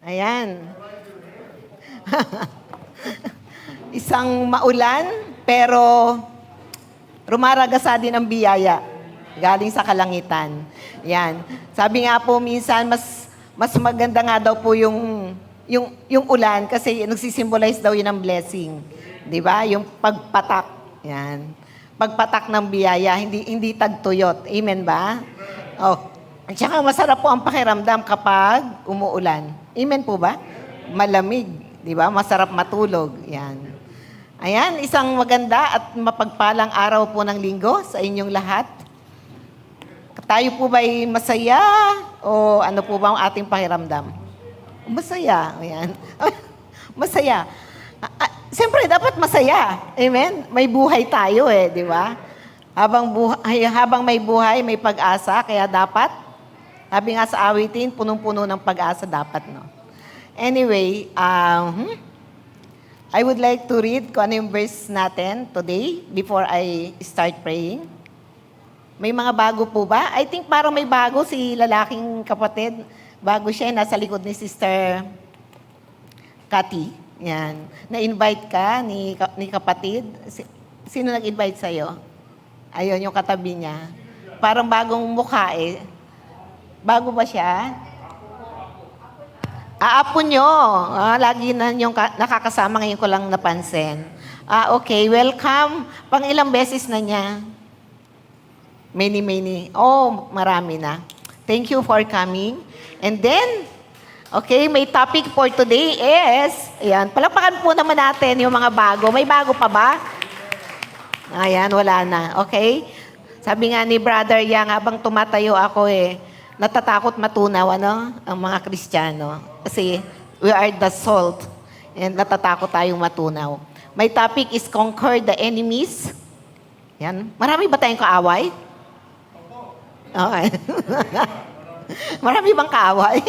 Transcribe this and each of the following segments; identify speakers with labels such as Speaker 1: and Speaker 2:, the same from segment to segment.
Speaker 1: Ayan. Isang maulan, pero rumaragasa din ang biyaya galing sa kalangitan. Yan. Sabi nga po minsan, mas maganda nga daw po yung ulan kasi nagsisimbolize daw yun ng blessing. Di ba? Yung pagpatak. Yan. Pagpatak ng biyaya, hindi tagtuyot. Amen ba? Oh. At saka masarap po ang pakiramdam kapag umuulan. Amen po ba? Malamig. Di ba? Masarap matulog. Yan. Ayan, isang maganda at mapagpalang araw po ng linggo sa inyong lahat. Tayo po ba'y masaya o ano po ba ang ating pakiramdam? Masaya. Ayan. Masaya. Siyempre, dapat masaya. Amen? May buhay tayo di ba? Habang may buhay, may pag-asa, kaya dapat, sabi nga sa awitin, punong-puno ng pag-asa dapat, no? Anyway, I would like to read kung ano yung verse natin today before I start praying. May mga bago po ba? I think parang may bago si lalaking kapatid. Bago siya, nasa likod ni Sister Cathy. Yan. Na-invite ka ni kapatid. Sino nag-invite sa'yo? Ayun, yung katabi niya. Parang bagong mukha Bago ba siya? Apo nyo. Lagi na yung nakakasama, ngayon ko lang napansin. Okay, welcome. Pang ilang beses na niya? Many. Oh, marami na. Thank you for coming. And then, okay, may topic for today is, ayan, palakpakan po naman natin yung mga bago. May bago pa ba? Ayan, wala na. Okay? Sabi nga ni Brother Yang, habang tumatayo ako natatakot matunaw, ang mga Kristiyano. Kasi we are the salt. And natatakot tayong matunaw. My topic is conquer the enemies. Yan. Marami ba tayong kaaway? Okay. Marami bang kaaway?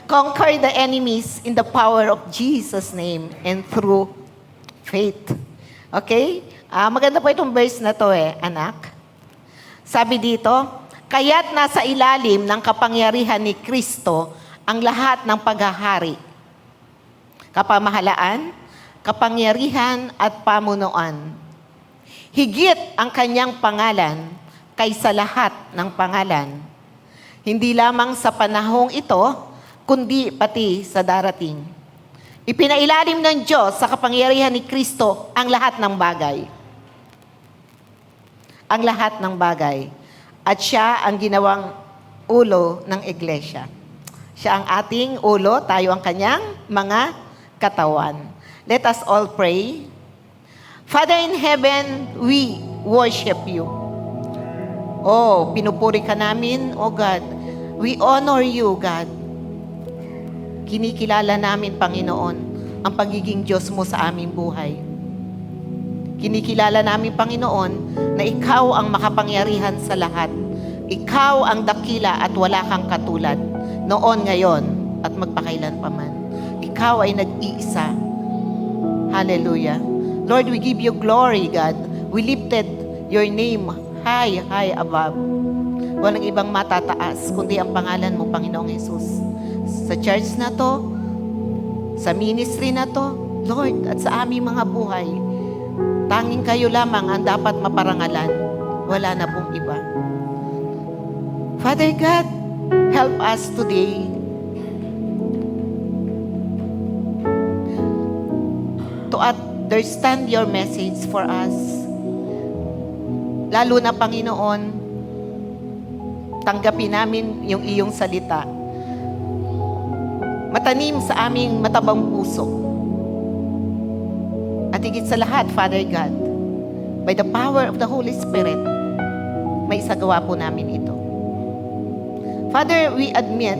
Speaker 1: Conquer the enemies in the power of Jesus' name and through faith. Okay? Maganda po itong verse na to anak. Sabi dito, kaya't nasa ilalim ng kapangyarihan ni Kristo ang lahat ng paghahari, kapamahalaan, kapangyarihan at pamunuan. Higit ang kanyang pangalan kaysa lahat ng pangalan. Hindi lamang sa panahong ito, kundi pati sa darating. Ipinailalim ng Diyos sa kapangyarihan ni Kristo ang lahat ng bagay. Ang lahat ng bagay. At siya ang ginawang ulo ng iglesia. Siya ang ating ulo, tayo ang kanyang mga katawan. Let us all pray. Father in heaven, we worship you. Oh, pinupuri ka namin, oh God. We honor you, God. Kinikilala namin, Panginoon, ang pagiging Diyos mo sa aming buhay. Kinikilala namin, Panginoon, na ikaw ang makapangyarihan sa lahat. Ikaw ang dakila at wala kang katulad. Noon, ngayon, at magpakailan pa man. Ikaw ay nag-iisa. Hallelujah. Lord, we give you glory, God. We lifted your name high above. Walang ibang matataas, kundi ang pangalan mo, Panginoong Hesus. Sa church na to, sa ministry na to, Lord, at sa aming mga buhay, tanging kayo lamang ang dapat maparangalan. Wala na pong iba. Father God, help us today to understand your message for us. Lalo na, Panginoon, tanggapin namin yung iyong salita. Matanim sa aming matabang puso. At higit sa lahat, Father God, by the power of the Holy Spirit, may isagawa po namin ito. Father, we admit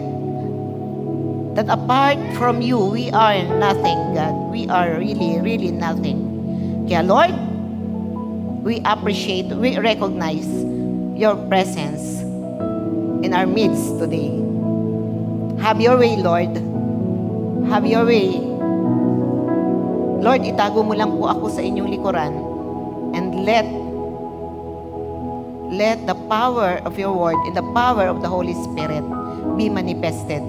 Speaker 1: that apart from you, we are nothing, God. We are really nothing. Kaya, Lord, we appreciate, we recognize your presence in our midst today. Have your way, Lord. Have your way. Lord, itago mo lang po ako sa inyong likuran and let the power of your word and the power of the Holy Spirit be manifested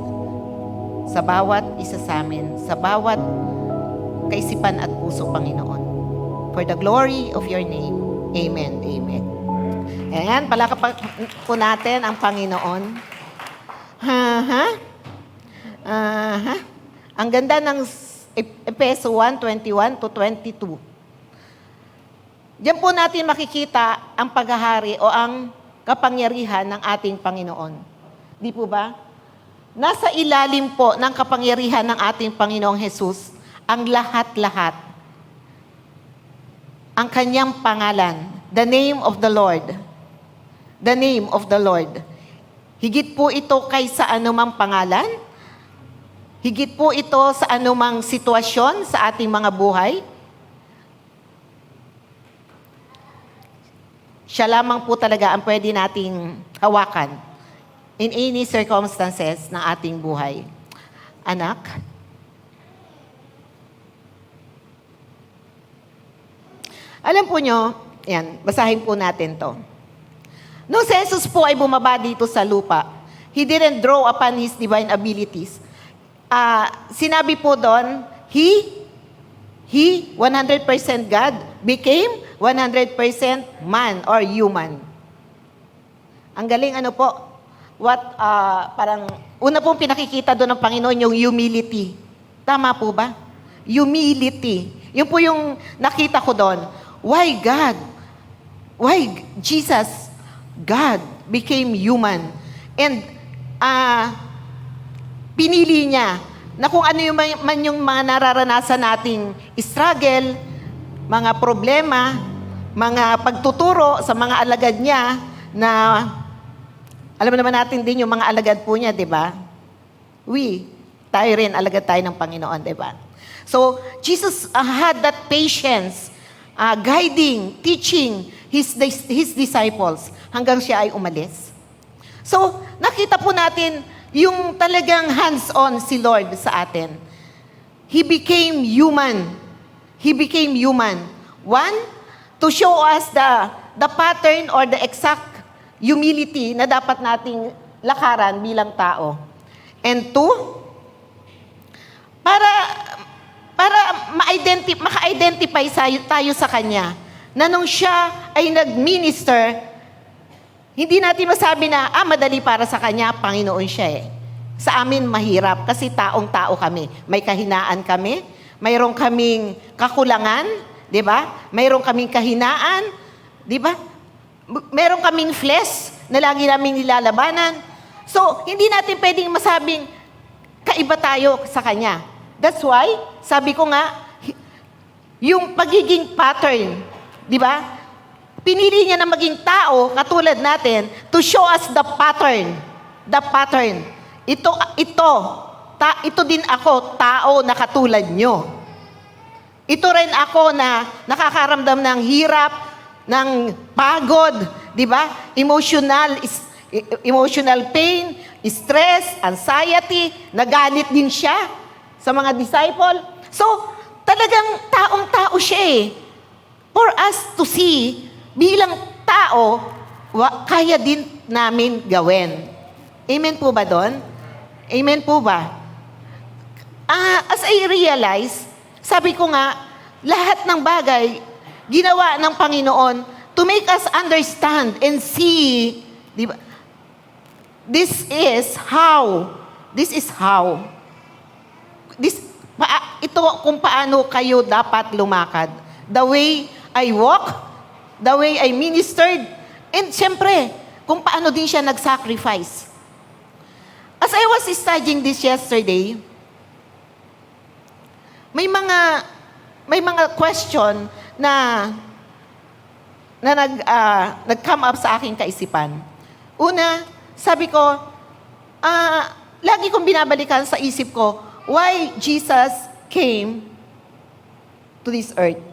Speaker 1: sa bawat isa sa amin, sa bawat kaisipan at puso, Panginoon. For the glory of your name. Amen. Amen. Ayan, palakpak po natin ang Panginoon. Ang ganda ng Efeso 1:21 to 22. Diyan po natin makikita ang paghahari o ang kapangyarihan ng ating Panginoon. Di po ba? Nasa ilalim po ng kapangyarihan ng ating Panginoong Jesus ang lahat-lahat. Ang kanyang pangalan, the name of the Lord. The name of the Lord. Higit po ito kaysa anumang pangalan. Higit po ito sa anumang sitwasyon sa ating mga buhay. Siya lamang po talaga ang pwede nating hawakan in any circumstances ng ating buhay. Anak, alam po nyo, yan, basahin po natin to. Nung si Jesus po ay bumaba dito sa lupa, He didn't draw upon His divine abilities. Sinabi po doon, He 100% God, became 100% man or human. Ang galing ano po, parang, una pong pinakikita doon ng Panginoon yung humility. Tama po ba? Humility. Yun po yung nakita ko doon. Why God? Why Jesus, God, became human? And pinili niya na kung ano yung mga nararanasan nating struggle, mga problema, mga pagtuturo sa mga alagad niya na alam naman natin din yung mga alagad po niya, di ba? Tayo rin, alagad tayo ng Panginoon, di ba? So, Jesus had that patience, guiding, teaching his disciples hanggang siya ay umalis. So, nakita po natin yung talagang hands-on si Lord sa atin. He became human. He became human. One, to show us the pattern or the exact humility na dapat nating lakaran bilang tao. And two, para maka-identify tayo sa Kanya na nung siya ay nag-minister, hindi natin masabi na, madali para sa Kanya, Panginoon siya eh. Sa amin, mahirap kasi taong-tao kami. May kahinaan kami, mayroon kaming kakulangan, di ba? Mayroon kaming kahinaan, di ba? Mayroon kaming flesh na lagi naming nilalabanan. So, hindi natin pwedeng masabing kaiba tayo sa Kanya. That's why, sabi ko nga, yung pagiging pattern, di ba? Pinili niya na maging tao, katulad natin, to show us the pattern. The pattern. Ito din ako, tao na katulad nyo. Ito rin ako na nakakaramdam ng hirap, ng pagod, di ba? Emotional pain, stress, anxiety, nagalit din siya sa mga disciple. So, talagang taong-tao siya eh. For us to see, bilang tao, kaya din namin gawin. Amen po ba doon? Amen po ba? As I realize, sabi ko nga, lahat ng bagay, ginawa ng Panginoon to make us understand and see, di ba? This is how. Ito kung paano kayo dapat lumakad. The way I walk, the way I ministered, and siyempre, kung paano din siya nag-sacrifice. As I was studying this yesterday, may mga question na nag-come up sa aking kaisipan. Una, sabi ko, lagi kong binabalikan sa isip ko, why Jesus came to this earth?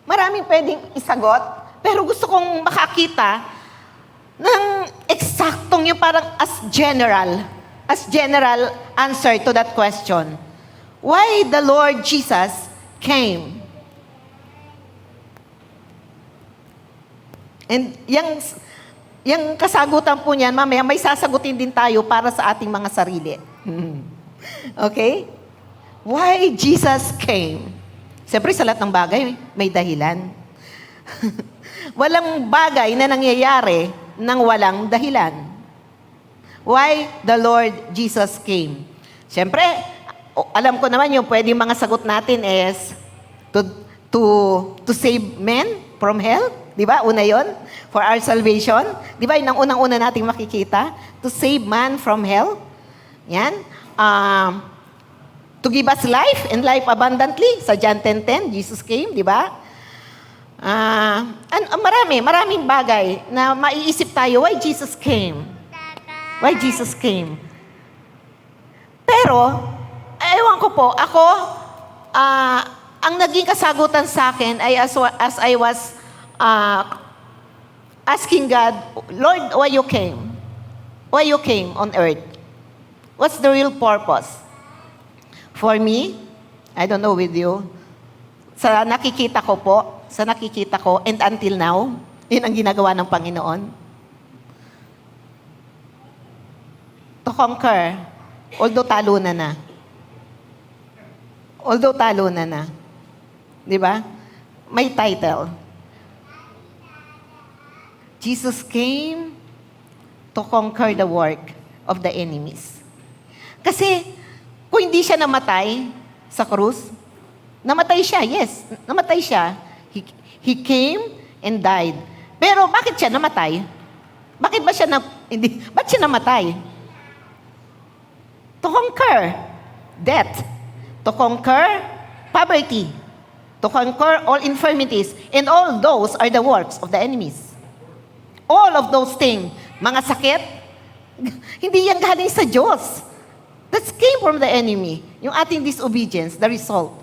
Speaker 1: Maraming pwedeng isagot, pero gusto kong makakita ng eksaktong yung parang as general answer to that question. Why the Lord Jesus came? And yung kasagutan po niyan, mamaya may sasagutin din tayo para sa ating mga sarili. Okay? Why Jesus came? Siyempre, sa lahat ng bagay, may dahilan. Walang bagay na nangyayari nang walang dahilan. Why the Lord Jesus came? Siyempre, alam ko naman yung pwedeng mga sagot natin is to save men from hell. Di ba? Una yon, for our salvation. Di ba? Yun ang unang-una nating makikita. To save man from hell. Yan. To give us life and life abundantly. Sa John 10:10, Jesus came. Di ba? Maraming bagay na maiisip tayo, why Jesus came? Why Jesus came? Pero, ewan ko po, ako, ang naging kasagutan sa akin ay as I was asking God, Lord, why you came? Why you came on earth? What's the real purpose? For me, I don't know with you, sa nakikita ko, and until now, yun ang ginagawa ng Panginoon. To conquer, although talo na. Di ba? May title. Jesus came to conquer the work of the enemies. Kasi, kung hindi siya namatay sa krus, namatay siya, yes, namatay siya. He came and died. Pero bakit siya namatay? Bakit siya namatay? To conquer death, to conquer poverty, to conquer all infirmities, and all those are the works of the enemies. All of those things, mga sakit, hindi yan galing sa Diyos. That came from the enemy. Yung ating disobedience, the result.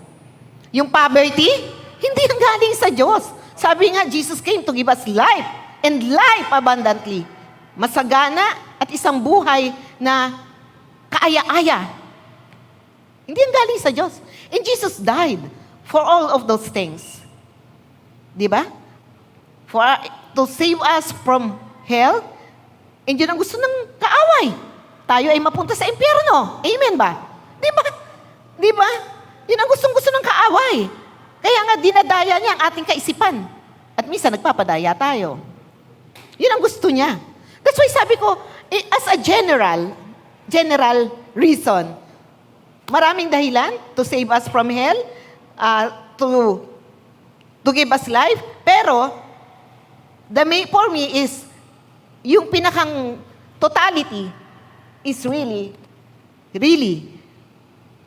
Speaker 1: Yung poverty, hindi yan galing sa Diyos. Sabi nga, Jesus came to give us life, and life abundantly. Masagana at isang buhay na kaaya-aya. Hindi yan galing sa Diyos. And Jesus died for all of those things. Di ba? To save us from hell, and yun ang gusto ng kaaway. Tayo ay mapunta sa impyerno. Amen ba? Di ba? Di ba? Yun ang gustong-gusto ng kaaway. Kaya nga, dinadaya niya ang ating kaisipan. At minsan, nagpapadaya tayo. Yun ang gusto niya. That's why sabi ko, as a general reason, maraming dahilan to save us from hell, to give us life, pero for me is, yung pinakang totality is really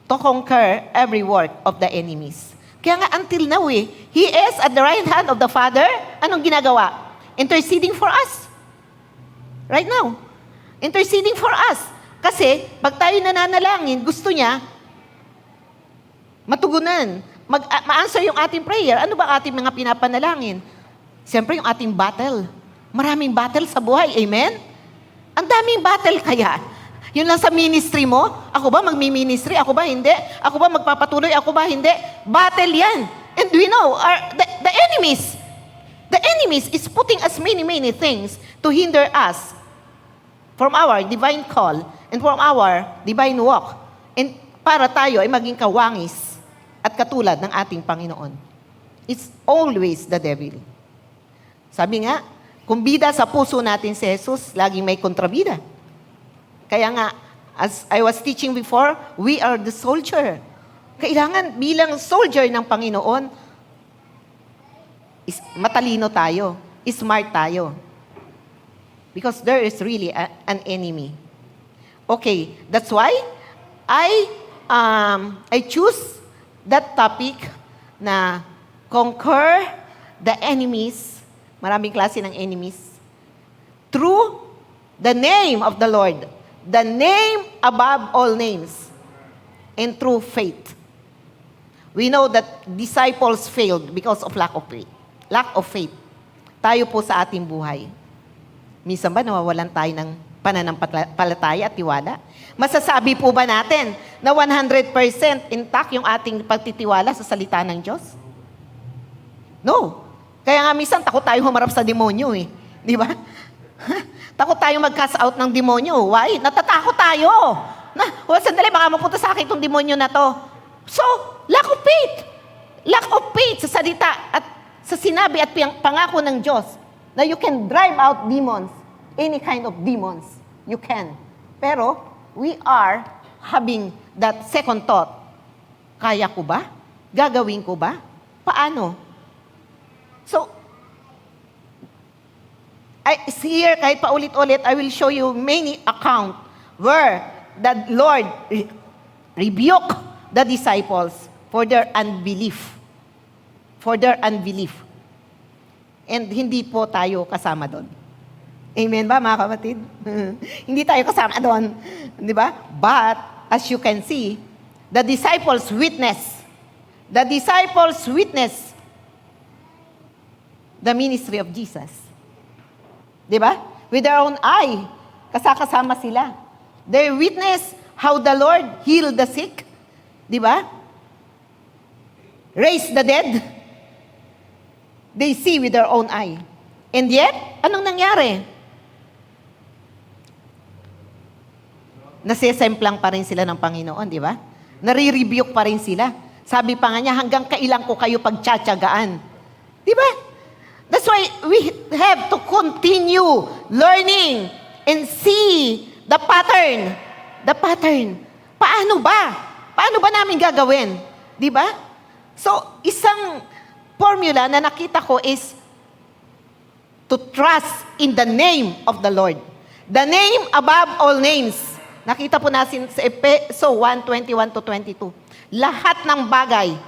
Speaker 1: to conquer every work of the enemies. Kaya nga until now He is at the right hand of the Father. Anong ginagawa? Interceding for us. Right now. Interceding for us. Kasi, pag tayo nananalangin, gusto niya matugunan. Ma-answer yung ating prayer. Ano ba ating mga pinapanalangin? Siyempre, yung ating battle. Maraming battle sa buhay. Amen? Ang daming battle kaya. Yun lang sa ministry mo. Ako ba magmi-ministry? Ako ba hindi? Ako ba magpapatuloy? Ako ba hindi? Battle yan. And we know, the enemies is putting as many things to hinder us from our divine call and from our divine walk. And para tayo ay maging kawangis at katulad ng ating Panginoon. It's always the devil. Sabi nga, kung bida sa puso natin si Jesus, laging may kontrabida. Kaya nga, as I was teaching before, we are the soldier. Kailangan bilang soldier ng Panginoon, matalino tayo, smart tayo. Because there is really an enemy. Okay, that's why I choose that topic na conquer the enemies. Maraming klase ng enemies. Through the name of the Lord. The name above all names. And through faith. We know that disciples failed because of lack of faith. Lack of faith. Tayo po sa ating buhay. Minsan ba nawawalan tayo ng pananampalataya at tiwala? Masasabi po ba natin na 100% intact yung ating pagtitiwala sa salita ng Diyos? No. Kaya nga minsan takot tayo humarap sa demonyo Di ba? Takot tayo mag-cast out ng demonyo. Why? Natatakot tayo. Sandali, baka mapunta sa akin itong demonyo na to. So, lack of faith. Lack of faith sa salita at sa sinabi at pangako ng Diyos na you can drive out demons, any kind of demons. You can. Pero, we are having that second thought. Kaya ko ba? Gagawin ko ba? Paano? So, here, kahit paulit-ulit, I will show you many account where the Lord rebuked the disciples for their unbelief. For their unbelief. And hindi po tayo kasama doon. Amen ba, mga kapatid? Hindi tayo kasama doon. Di ba? But, as you can see, the disciples witness the ministry of Jesus. Di ba? With their own eye, kasama sila. They witness how the Lord healed the sick. Di ba? Raised the dead. They see with their own eye. And yet, anong nangyari? Nasesemplang pa rin sila ng Panginoon, di ba? Nare-rebuke pa rin sila. Sabi pa nga niya, hanggang kailan ko kayo pagtsatsagaan? Di ba? That's why we have to continue learning and see the pattern. The pattern. Paano ba? Paano ba namin gagawin? Di ba? So, isang formula na nakita ko is to trust in the name of the Lord. The name above all names. Nakita po natin sa Efeso 1:21-22. Lahat ng bagay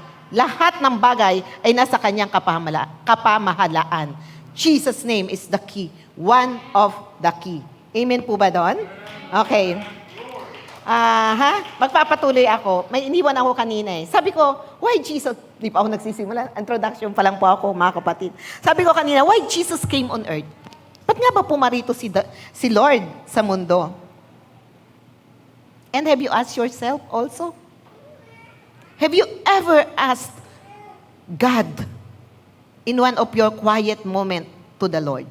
Speaker 1: ay nasa kanyang kapamahalaan. Jesus' name is the key. One of the key. Amen po ba doon? Okay. Magpapatuloy ako. May iniwan ako kanina eh. Sabi ko, why Jesus? Di pa ako nagsisimula. Introduction pa lang po ako, mga kapatid. Sabi ko kanina, why Jesus came on earth? Ba't nga ba pumarito si Lord sa mundo? And have you asked yourself also? Have you ever asked God in one of your quiet moment to the Lord?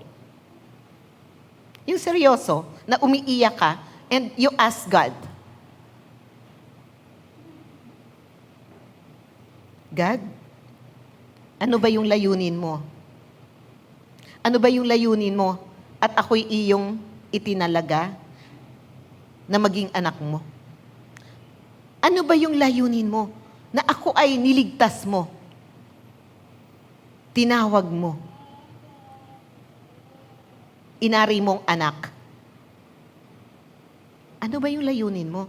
Speaker 1: Yung seryoso, na umiiyak ka and you ask God, God, ano ba yung layunin mo? Ano ba yung layunin mo? At ako'y iyong itinalaga na maging anak mo. Ano ba yung layunin mo? Na ako ay niligtas mo. Tinawag mo. Inari mong anak. Ano ba yung layunin mo?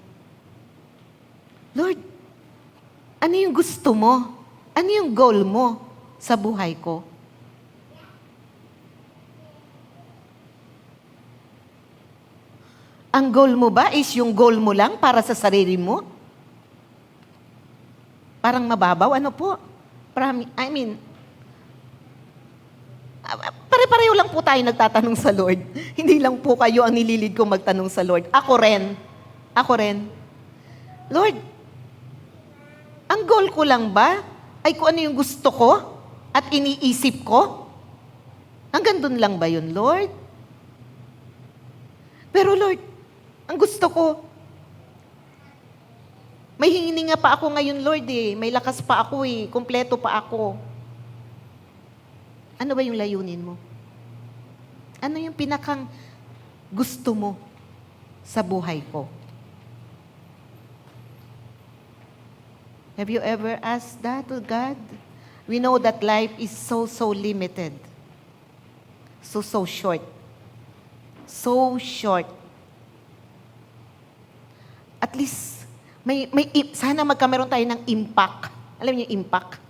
Speaker 1: Lord, ano yung gusto mo? Ano yung goal mo sa buhay ko? Ang goal mo ba is yung goal mo lang para sa sarili mo? Parang mababaw? Ano po? Pare-pareho lang po tayo nagtatanong sa Lord. Hindi lang po kayo ang nililid ko magtanong sa Lord. Ako rin. Lord, ang goal ko lang ba ay kung ano yung gusto ko at iniisip ko? Hanggang doon lang ba yun, Lord? Pero Lord, ang gusto ko, may hininga pa ako ngayon, Lord eh. May lakas pa ako eh. Kumpleto pa ako. Ano ba yung layunin mo? Ano yung pinakang gusto mo sa buhay ko? Have you ever asked that to God? We know that life is so limited. So short. So short. At least, sana magkameron tayo ng impact. Alam niyo yung impact?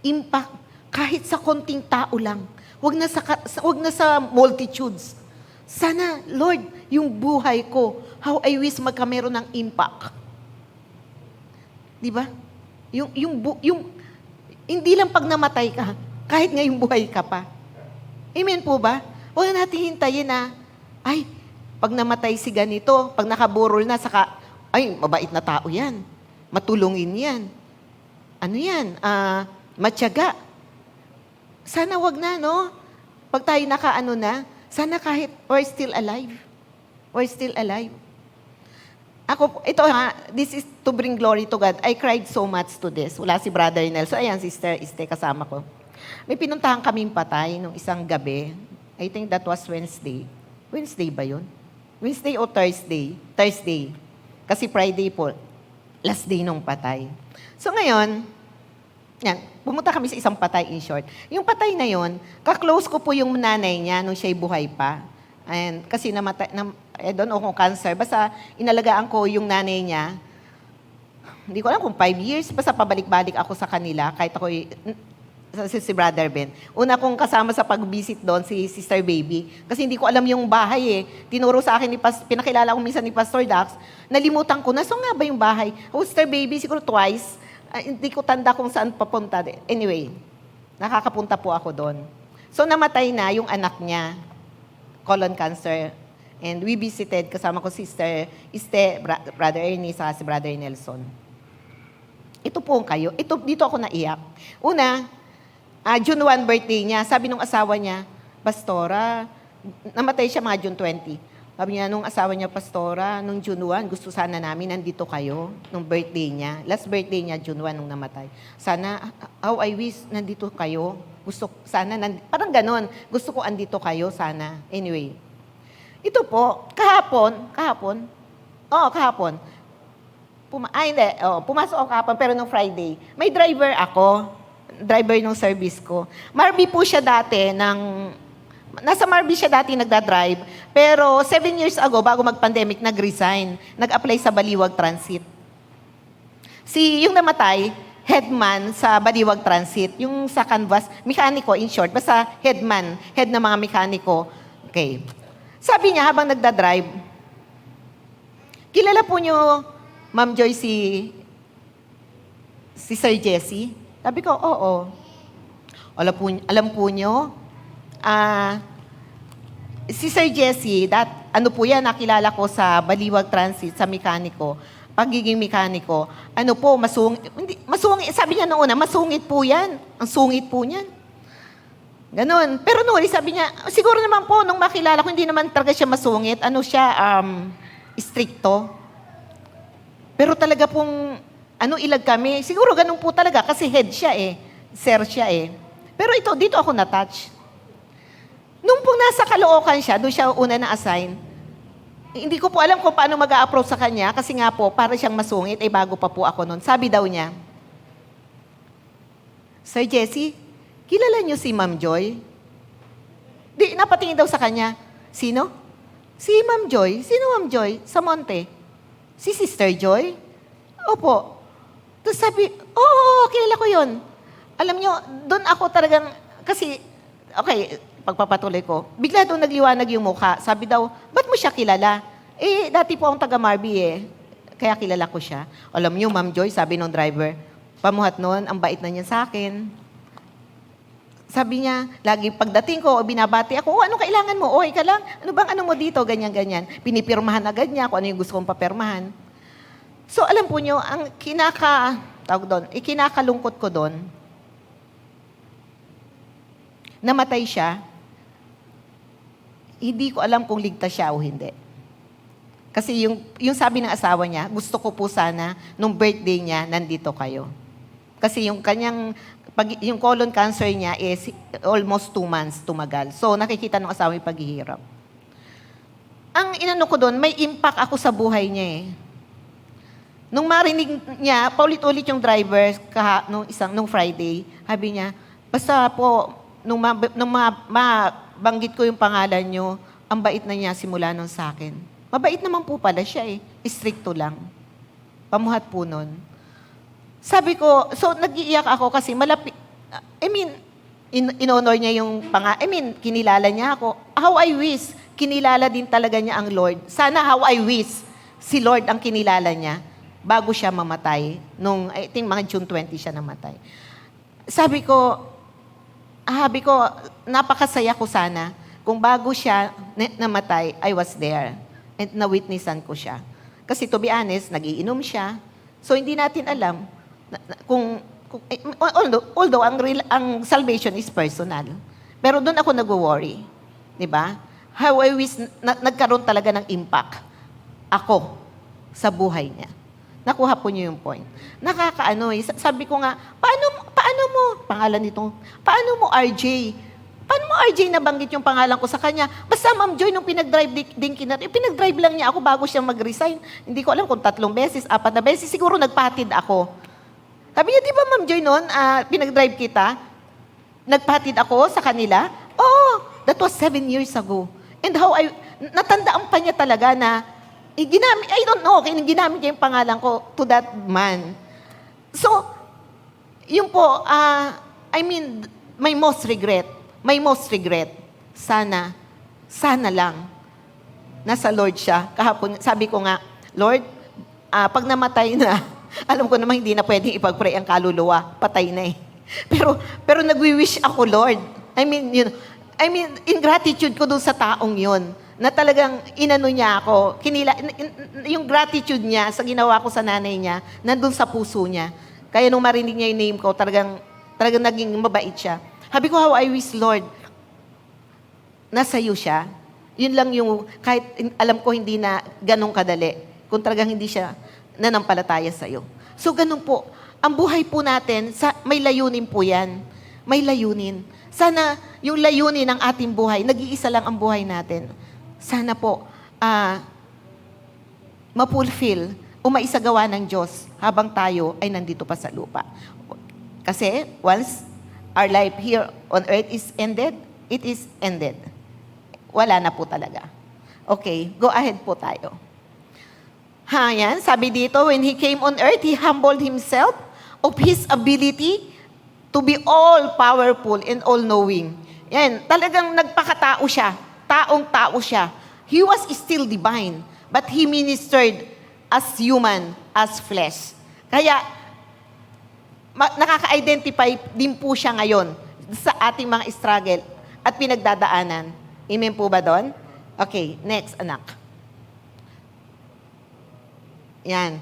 Speaker 1: Impact, kahit sa konting tao lang. Wag na sa multitudes. Sana, Lord, yung buhay ko, how I wish magkameron ng impact. Di ba? Hindi lang pag namatay ka, kahit ngayong buhay ka pa. Amen po ba? Huwag natin hintayin na, pag namatay si ganito, pag nakaburol na, mabait na tao yan. Matulungin yan. Ano yan? Matyaga. Sana wag na, no? Pag tayo nakaano na, Sana kahit we're still alive. We're still alive. Ako, ito ha, this is to bring glory to God. I cried so much to this. Wala si Brother Nelson. Ayan, Sister Este, kasama ko. May pinuntahan kaming patay nung isang gabi. I think that was Wednesday. Wednesday ba yun? Wednesday o Thursday? Thursday. Kasi Friday po, last day nung patay. So ngayon, yan, pumunta kami sa isang patay in short. Yung patay na yon, kaklose ko po yung nanay niya nung siya'y buhay pa. And kasi namatay, I don't know kung cancer, basta inalagaan ko yung nanay niya. Hindi ko alam kung 5 years, basta pabalik-balik ako sa kanila, kahit ako si Brother Ben. Una kong kasama sa pag-visit doon, si Sister Baby. Kasi hindi ko alam yung bahay eh. Tinuro sa akin, pinakilala ko minsan ni Pastor Dax, nalimutan ko na, so nga ba yung bahay? Oh, Sister Baby, siguro twice. Hindi ko tanda kung saan papunta. Anyway, nakakapunta po ako doon. So namatay na yung anak niya, colon cancer. And we visited, kasama ko Sister Este, Brother Ernie, sa si Brother Nelson. Ito po kayo. Dito ako naiyak. Una, June 1 birthday niya. Sabi nung asawa niya, Pastora, namatay siya mga June 20. Sabi niya, nung asawa niya, Pastora, nung June 1, gusto sana namin nandito kayo, nung birthday niya. Last birthday niya, June 1, nung namatay. Sana, how I wish nandito kayo. Gusto, sana, parang ganon. Gusto ko andito kayo, sana. Anyway. Ito po, kahapon. Pumasok ako kahapon, pero nung Friday, may driver ako. Driver ng service ko. Marby po siya dati nasa Marby siya dati nagdadrive, pero 7 years ago, bago mag-pandemic, nag-resign. Nag-apply sa Baliwag Transit. Yung namatay, headman sa Baliwag Transit. Yung sa Canvas, mekaniko in short, basta head ng mga mekaniko. Okay. Sabi niya, habang nagdadrive, kilala po niyo, Ma'am Joy, si Sir Jesse? Sabi ko, oo. Alam po niyo, si Sir Jesse, ano po yan, nakilala ko sa Baliwag Transit, sa mekaniko, pagiging mekaniko, masungit, sabi niya noong una, masungit po yan. Ang sungit po niyan. Ganon. Pero noon, sabi niya, siguro naman po, nung makilala ko, hindi naman talaga siya masungit. Stricto. Pero talaga pong, ilag kami. Siguro ganun po talaga, kasi head siya sir siya Pero dito ako na-touch. Nung pong nasa Caloocan siya, doon siya una na-assign, hindi ko po alam kung paano mag-a-approach sa kanya, kasi nga po, para siyang masungit, bago pa po ako noon. Sabi daw niya, Sir Jesse, kilala niyo si Ma'am Joy? Napatingin daw sa kanya, sino? Si Ma'am Joy. Sino Ma'am Joy? Sa Monte. Si Sister Joy? Opo. Tapos sabi, oo, kilala ko yun. Alam niyo, doon ako talagang, kasi, okay, pagpapatuloy ko, bigla doon nagliwanag yung mukha. Sabi daw, ba't mo siya kilala? Dati po akong taga Marby kaya kilala ko siya. Alam niyo, Ma'am Joy, sabi nung driver, pamuhat noon, ang bait na niya sa akin. Sabi niya, lagi pagdating ko, binabati ako, anong kailangan mo? Okay ka lang? Ano bang mo dito? Ganyan. Pinipirmahan agad niya kung ano yung gusto kong papirmahan. So, alam po niyo, ang ikinakalungkot ko doon, namatay siya, hindi ko alam kung ligtas siya o hindi. Kasi yung sabi ng asawa niya, gusto ko po sana, nung birthday niya, nandito kayo. Kasi yung colon cancer niya is almost 2 months tumagal. So, nakikita ng asawa yung paghihirap. Ang inano ko doon, may impact ako sa buhay niya Nung marinig niya, paulit-ulit yung driver, nung Friday, sabi niya, basta po, nung mabanggit ko yung pangalan niyo, ang bait na niya simula nun sa akin. Mabait naman po pala siya Stricto lang. Pamuhat po nun. Sabi ko, so nag-iiyak ako kasi in-honor niya yung kinilala niya ako. How I wish, kinilala din talaga niya ang Lord. Sana how I wish, si Lord ang kinilala niya bago siya mamatay. I think mga June 20 siya namatay. Sabi ko, napakasaya ko sana kung bago siya namatay, I was there. And na-witnessan ko siya. Kasi to be honest, nagiinom siya. So hindi natin alam although ang salvation is personal. Pero doon ako nag-worry. 'Di ba? how I wish nagkaroon talaga ng impact ako sa buhay niya. Nakuha po niyo yung point. Nakakaano eh. Sabi ko nga, paano mo, pangalan nitong, paano mo RJ? Paano mo RJ nabanggit yung pangalan ko sa kanya? Basta Ma'am Joy, nung pinag-drive din pinag-drive lang niya ako bago siya mag-resign. Hindi ko alam kung 3 beses, 4 na beses, siguro nagpatid ako. Sabi niya, di ba Ma'am Joy noon, pinag-drive kita? Nagpatid ako sa kanila? Oh, that was 7 years ago. And how natandaan pa niya talaga na, I don't know, ginamit niya yung pangalan ko to that man. So, yun po, my most regret, sana lang, nasa Lord siya. Kahapon, sabi ko nga, Lord, pag namatay na, alam ko naman hindi na pwedeng ipag-pray ang kaluluwa, patay na eh. Pero nagwi-wish ako, Lord. In gratitude ko dun sa taong yun, na talagang inano niya ako, yung gratitude niya sa ginawa ko sa nanay niya, nandun sa puso niya. Kaya nung marinig niya yung name ko, talagang naging mabait siya. Sabi ko, how I wish, Lord, nasa iyo siya. Yun lang yung, kahit alam ko hindi na ganong kadali, kung talagang hindi siya nanampalataya sa iyo. So ganun po, ang buhay po natin, may layunin po yan. May layunin. Sana yung layunin ng ating buhay, nag-iisa lang ang buhay natin. Sana po, mapulfill o maisagawa ng Diyos habang tayo ay nandito pa sa lupa. Kasi once our life here on earth is ended, it is ended. Wala na po talaga. Okay, go ahead po tayo. Yan, sabi dito, when He came on earth, He humbled Himself of His ability to be all-powerful and all-knowing. Yan, talagang nagpakatao siya. Taong-tao siya. He was still divine, but He ministered as human, as flesh. Kaya, nakaka-identify din po siya ngayon sa ating mga struggle at pinagdadaanan. Amen po ba doon? Okay, next, anak. Yan.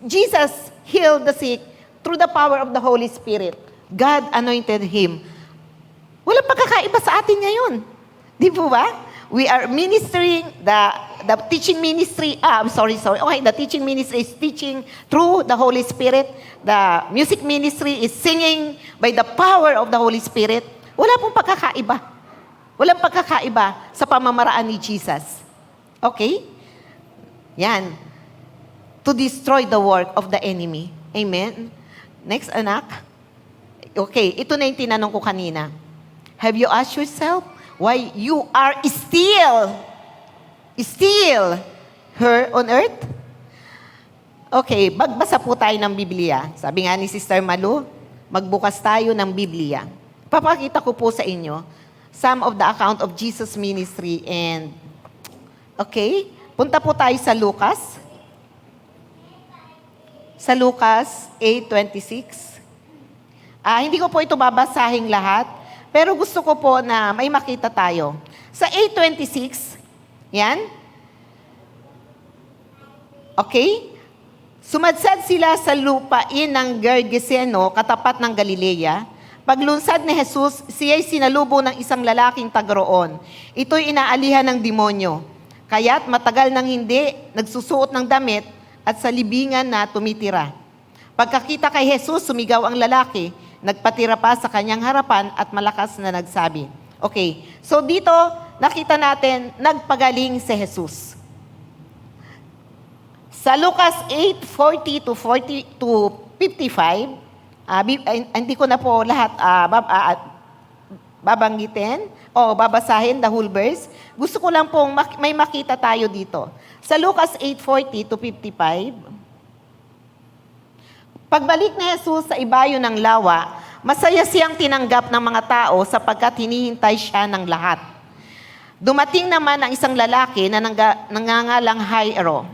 Speaker 1: Jesus healed the sick through the power of the Holy Spirit. God anointed Him. Walang pagkakaiba sa atin ngayon. Di po ba? We are ministering, the teaching ministry, Okay, the teaching ministry is teaching through the Holy Spirit. The music ministry is singing by the power of the Holy Spirit. Wala pong pagkakaiba. Walang pagkakaiba sa pamamaraan ni Jesus. Okay? Yan. To destroy the work of the enemy. Amen? Next, anak. Okay, ito na yung tinanong ko kanina. Have you asked yourself why you are still here on earth? Okay, magbasa po tayo ng Biblia. Sabi nga ni Sister Malu, magbukas tayo ng Biblia. Papakita ko po sa inyo some of the account of Jesus' ministry and okay, punta po tayo sa Lucas. Sa Lucas 8:26. Hindi ko po ito babasahing lahat, pero gusto ko po na may makita tayo. Sa 8:26, yan. Okay? Sumadsad sila sa lupain ng Gergeseno, katapat ng Galilea. Paglunsad ni Jesus, siya'y sinalubong ng isang lalaking taga-roon. Ito'y inaalihan ng demonyo. Kaya't matagal nang hindi nagsusuot ng damit at sa libingan na tumitira. Pagkakita kay Jesus, sumigaw ang lalaki, nagpatira pa sa kanyang harapan at malakas na nagsabi. Okay, so dito nakita natin, nagpagaling si Jesus. Sa Lucas 8:40 to 55, hindi ko na po lahat babanggitin o babasahin the whole verse. Gusto ko lang pong may makita tayo dito. Sa Lucas 8:40 to 55, pagbalik ni Jesus sa ibayo ng lawa, masaya siyang tinanggap ng mga tao sapagkat hinihintay siya ng lahat. Dumating naman ang isang lalaki na nangangalang Jairo,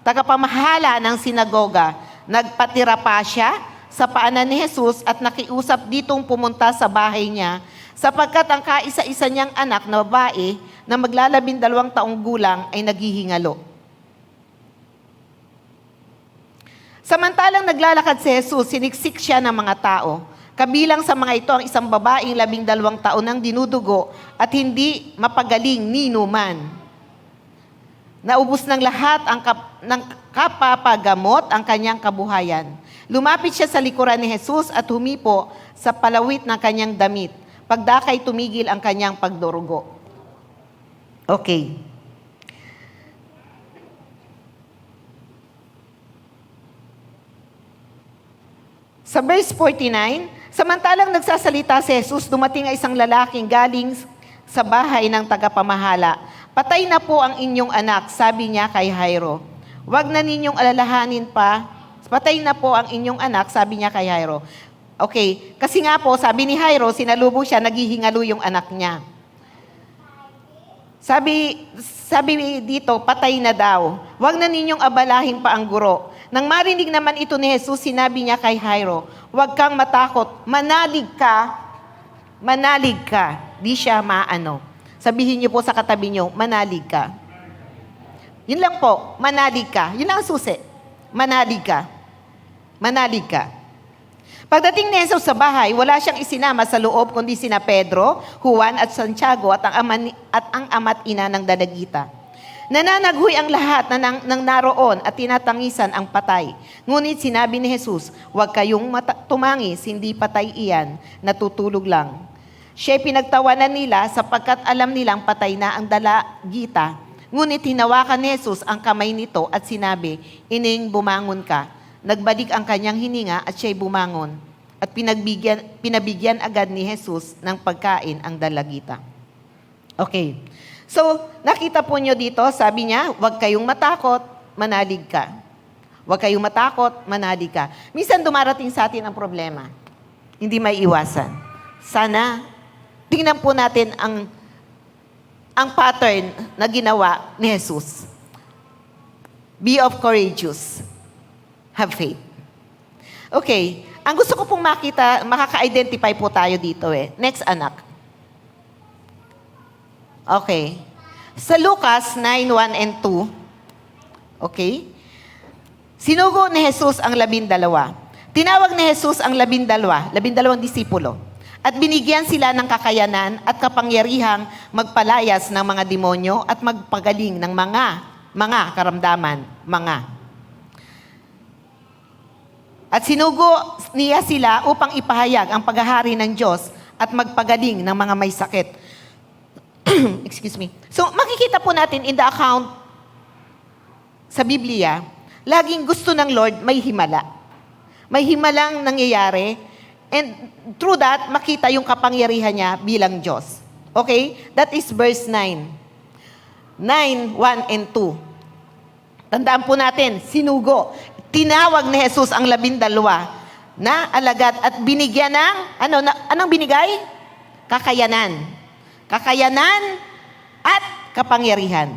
Speaker 1: tagapamahala ng sinagoga. Nagpatira pa siya sa paanan ni Jesus at nakiusap ditong pumunta sa bahay niya sapagkat ang kaisa-isa niyang anak na babae na maglalabindalawang taong gulang ay naghihingalo. Samantalang naglalakad si Jesus, siniksik siya ng mga tao. Kabilang sa mga ito ang isang babaeng 12 taon nang dinudugo at hindi mapagaling ni numan. Naubos ng lahat ng kapapagamot ang kanyang kabuhayan. Lumapit siya sa likuran ni Jesus at humipo sa palawit ng kanyang damit. Pagdakay tumigil ang kanyang pagdurugo. Okay. Sa verse 49, samantalang nagsasalita si Jesus, dumating ang isang lalaking galing sa bahay ng tagapamahala. Patay na po ang inyong anak, sabi niya kay Jairo. Huwag na ninyong alalahanin pa. Patay na po ang inyong anak, sabi niya kay Jairo. Okay, kasi nga po, sabi ni Jairo, sinalubong siya, naghihingalo yung anak niya. Sabi dito, patay na daw. Huwag na ninyong abalahin pa ang guro. Nang marinig naman ito ni Jesus, sinabi niya kay Jairo, huwag kang matakot, manalig ka. Di siya maano. Sabihin niyo po sa katabi niyo, manalig ka. Yun lang po, manalig ka. Yun lang ang susi. Manalig ka. Pagdating ni Jesus sa bahay, wala siyang isinama sa loob kundi sina Pedro, Juan at Santiago at ang ama't ina ng dalagita. Nananaghoy ang lahat ng naroon at tinatangisan ang patay. Ngunit sinabi ni Jesus, huwag kayong tumangis, hindi patay iyan, natutulog lang. Siya'y pinagtawanan nila sapagkat alam nilang patay na ang dalagita. Ngunit hinawakan ni Jesus ang kamay nito at sinabi, Ining, bumangon ka. Nagbalik ang kanyang hininga at siya'y bumangon. At pinabigyan agad ni Jesus ng pagkain ang dalagita. Okay. So, nakita po nyo dito, sabi niya, huwag kayong matakot, manalig ka. Huwag kayong matakot, manalig ka. Minsan dumarating sa atin ang problema. Hindi may iwasan. Sana, tingnan po natin ang pattern na ginawa ni Jesus. Be of courageous. Have faith. Okay. Ang gusto ko pong makita, makaka-identify po tayo dito Next, anak. Okay. Sa Lucas 9:1 and 2, okay? Sinugo ni Jesus ang 12. Tinawag ni Jesus ang 12 disipulo. At binigyan sila ng kakayanan at kapangyarihang magpalayas ng mga demonyo at magpagaling ng mga karamdaman. At sinugo niya sila upang ipahayag ang paghahari ng Diyos at magpagaling ng mga may sakit. Excuse me. So, makikita po natin in the account sa Biblia, laging gusto ng Lord may himala. May himalang nangyayari, and through that, makita yung kapangyarihan niya bilang Diyos. Okay? That is verse 9. 9:1 and 2. Tandaan po natin, sinugo. Tinawag ni Jesus ang 12 na alagad at binigyan ng, anong binigay? Kakayanan at kapangyarihan.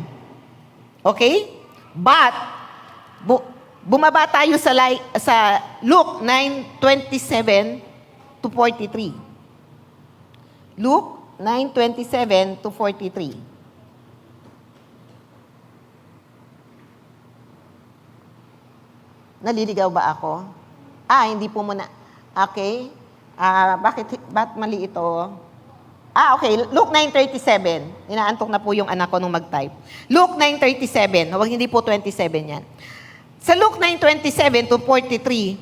Speaker 1: Okay? But, bumaba tayo sa Luke 9:27 to 43. Luke 9:27 to 43. Naliligaw ba ako? Hindi po muna. Okay. Bakit mali ito? Okay. Luke 9:37. Inaantok na po yung anak ko nung mag-type. Luke 9:37. Huwag hindi po 27 yan. Sa Luke 9:27 to 43,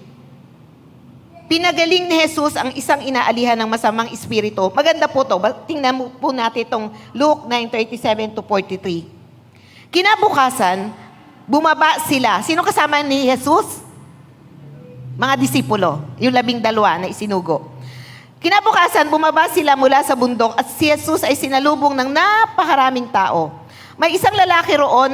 Speaker 1: pinagaling ni Jesus ang isang inaalihan ng masamang espiritu. Maganda po to. Tingnan po natin itong Luke 9:37 to 43. Kinabukasan, bumaba sila. Sino kasama ni Jesus? Mga disipulo. Yung 12 na isinugo. Kinabukasan, bumaba sila mula sa bundok at si Jesus ay sinalubong ng napakaraming tao. May isang lalaki roon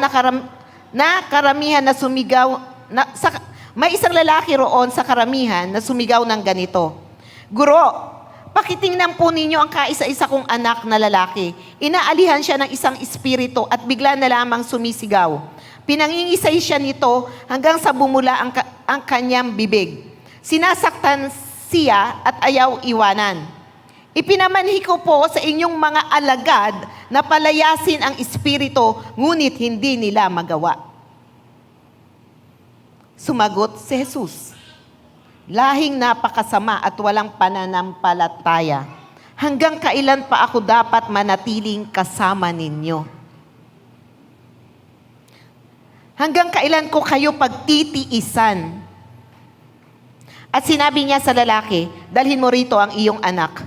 Speaker 1: may isang lalaki roon sa karamihan na sumigaw ng ganito, Guro, pakitingnan po ninyo ang kaisa-isa kong anak na lalaki. Inaalihan siya ng isang espiritu at bigla na lamang sumisigaw. Pinangingisay siya nito hanggang sa bumula ang kanyang bibig. Sinasaktan siya at ayaw iwanan. Ipinamanhi ko po sa inyong mga alagad na palayasin ang espiritu, ngunit hindi nila magawa. Sumagot si Jesus, lahing napakasama at walang pananampalataya. Hanggang kailan pa ako dapat manatiling kasama ninyo? Hanggang kailan ko kayo pagtitiisan? At sinabi niya sa lalaki, dalhin mo rito ang iyong anak.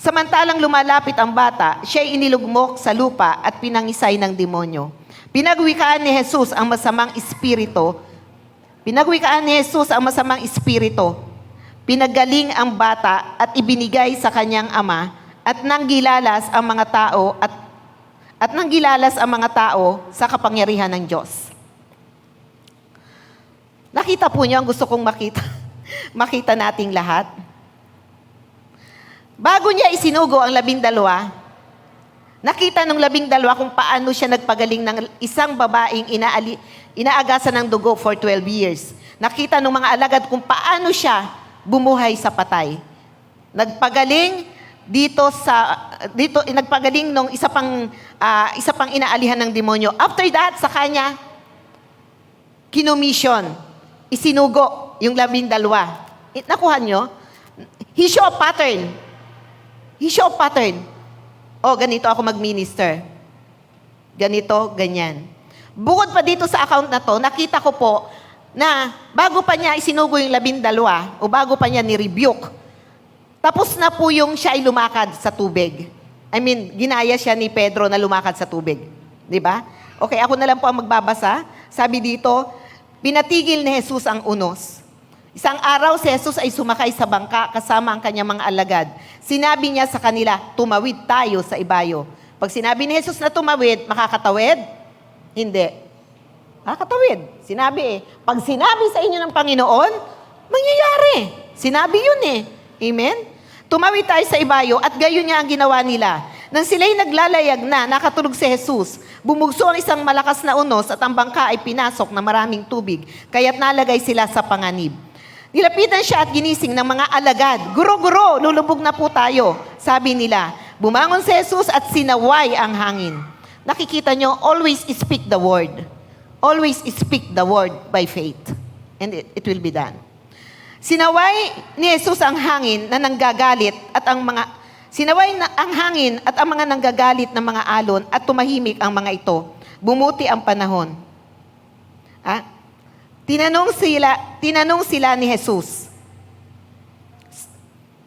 Speaker 1: Samantalang lumalapit ang bata, siya'y inilugmok sa lupa at pinangisay ng demonyo. Pinagwikaan ni Jesus ang masamang espiritu. Pinagaling ang bata at ibinigay sa kanyang ama at nanggilalas ang mga tao sa kapangyarihan ng Diyos. Nakita po niyo ang gusto kong makita nating lahat? Bago niya isinugo ang 12, nakita ng 12 kung paano siya nagpagaling ng isang babaeng inaagasan ng dugo for 12 years. Nakita ng mga alagad kung paano siya bumuhay sa patay. Nagpagaling nagpagaling nung isa pang inaalihan ng demonyo. After that, sa kanya kinomission, isinugo yung 12. Nakuha nyo? He show a pattern. Oh, ganito ako mag-minister. Ganito, ganyan. Bukod pa dito sa account na to, nakita ko po na bago pa niya isinugo yung 12 o bago pa niya ni-rebuke, tapos na po yung siya ay lumakad sa tubig. Ginaya siya ni Pedro na lumakad sa tubig. Di ba? Okay, ako na lang po ang magbabasa. Sabi dito, pinatigil ni Jesus ang unos. Isang araw si Jesus ay sumakay sa bangka kasama ang kanyang mga alagad. Sinabi niya sa kanila, tumawid tayo sa ibayo. Pag sinabi ni Jesus na tumawid, makakatawid? Hindi. Makakatawid. Sinabi pag sinabi sa inyo ng Panginoon, mangyayari. Sinabi yun Amen? Tumawid tayo sa ibayo at gayon niya ang ginawa nila. Nang sila'y naglalayag na, nakatulog si Jesus. Bumugso ang isang malakas na unos at ang bangka ay pinasok na maraming tubig, kaya't nalagay sila sa panganib. Nilapitan siya at ginising ng mga alagad. Guro, lulubog na po tayo. Sabi nila, bumangon si Jesus at sinaway ang hangin. Nakikita nyo, always speak the word. Always speak the word by faith. And it will be done. Sinaway ni Jesus ang hangin na nanggagalit at ang mga nanggagalit na mga alon at tumahimik ang mga ito. Bumuti ang panahon. Tinanong sila ni Jesus.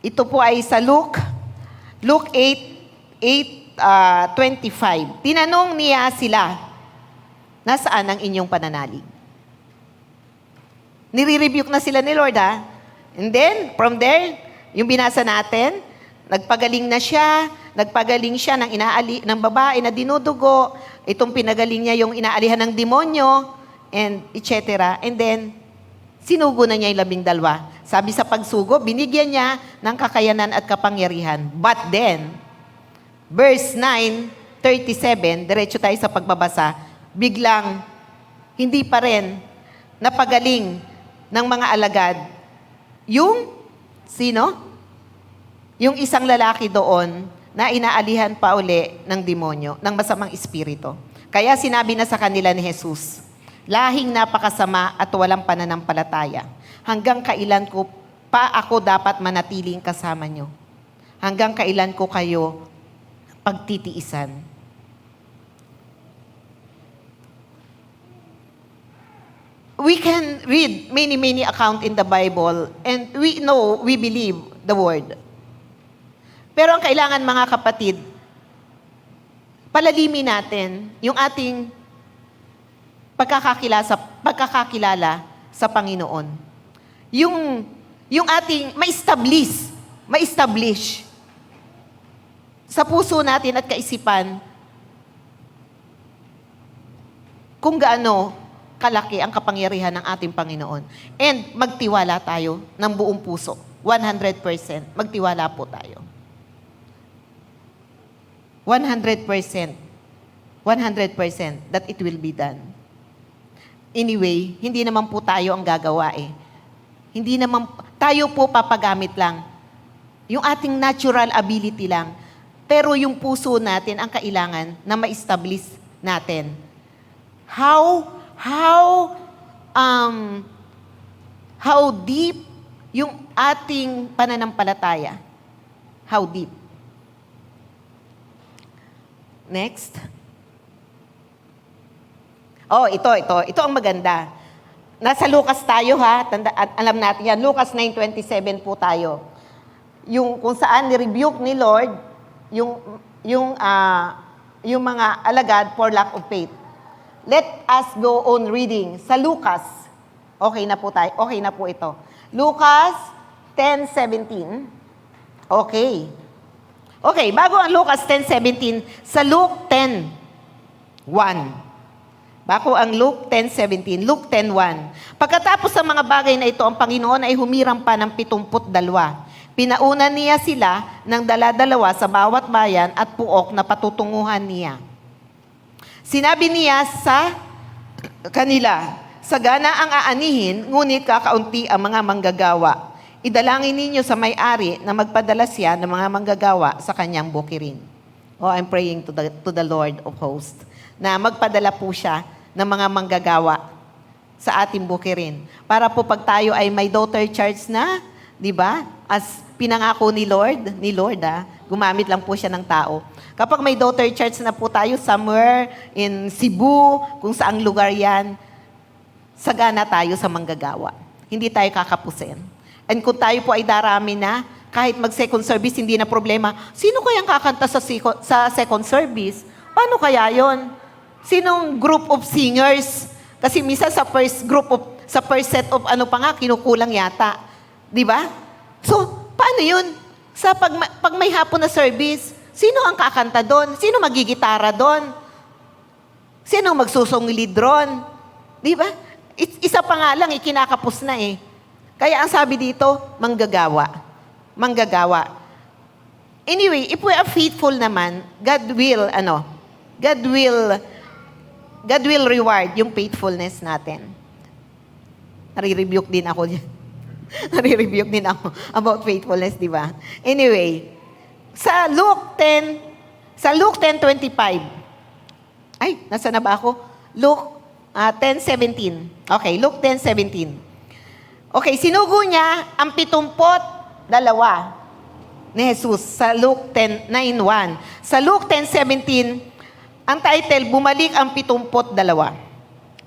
Speaker 1: Ito po ay sa Luke 8:25. Tinanong niya sila, nasaan ang inyong pananalig? Nire-rebuke na sila ni Lord, And then, from there, yung binasa natin, nagpagaling siya ng babae na dinudugo, itong pinagaling niya yung inaalihan ng demonyo, and etc. And then, sinugo na niya yung 12. Sabi sa pagsugo, binigyan niya ng kakayanan at kapangyarihan. But then, verse 9:37, diretso tayo sa pagbabasa, biglang, hindi pa rin napagaling ng mga alagad. Yung, sino? Yung isang lalaki doon na inaalihan pa uli ng demonyo, ng masamang espiritu. Kaya sinabi na sa kanila ni Jesus, lahing napakasama at walang pananampalataya. Hanggang kailan ko pa ako dapat manatiling kasama nyo? Hanggang kailan ko kayo pagtitiisan? We can read many account in the Bible and we believe the word. Pero ang kailangan, mga kapatid, palalimin natin yung ating pagkakakilala sa Panginoon. Yung ating ma-establish sa puso natin at kaisipan kung gaano kalaki ang kapangyarihan ng ating Panginoon. And magtiwala tayo ng buong puso. 100%. Magtiwala po tayo. 100% that it will be done. Anyway, hindi naman po tayo ang gagawa Hindi naman, tayo po papagamit lang. Yung ating natural ability lang. Pero yung puso natin ang kailangan na ma-establish natin. How deep yung ating pananampalataya. How deep? Next. Oh, ito. Ito ang maganda. Nasa Lucas tayo ha. Alam natin yan. Lucas 9:27 po tayo. Yung kung saan ni-rebuke ni Lord yung mga alagad for lack of faith. Let us go on reading sa Lucas. Okay na po tayo. Okay na po ito. Lucas 10:17. Okay. Okay, bago ang Lucas 10:17, sa Luke 10:1. Bago ang Luke 10:17, Luke 10:1. Pagkatapos sa mga bagay na ito, ang Panginoon ay humiram pa ng 72. Pinauna niya sila ng dala-dalawa sa bawat bayan at puok na patutunguhan niya. Sinabi niya sa kanila, sagana ang aanihin, ngunit kakaunti ang mga manggagawa. Idalangin ninyo sa may-ari na magpadala siya ng mga manggagawa sa kanyang bukirin. Oh, I'm praying to the Lord of hosts na magpadala po siya ng mga manggagawa sa ating bukirin. Para po pag tayo ay may daughter church na, di ba? As pinangako ni Lord, gumamit lang po siya ng tao. Kapag may daughter church na po tayo somewhere in Cebu, kung saang lugar yan, sagana tayo sa manggagawa. Hindi tayo kakapusin. And kung tayo po ay darami na, kahit mag-second service, hindi na problema. Sino kayang kakanta sa second service? Paano kaya yon? Sinong group of singers? Kasi minsan sa first set of ano pa nga, kinukulang yata. Di ba? So, paano yun? Sa pag may hapon na service, sino ang kakanta doon? Sino magigitara doon? Sino magsusungilid doon? Di ba? Isa pa nga lang, ikinakapos na eh. Kaya ang sabi dito, manggagawa. Manggagawa. Anyway, if we are faithful naman, God will reward yung faithfulness natin. Nare-rebuke din ako dyan. Nare-rebuke din ako about faithfulness, di ba? Anyway, sa Luke 10:25. Ay, nasa na ba ako? Luke 10:17. Okay, Luke 10:17. Okay, sinugo niya ang 72 ni Jesus sa Luke 9:1. Sa Luke 10:17, ang title, Bumalik ang 72.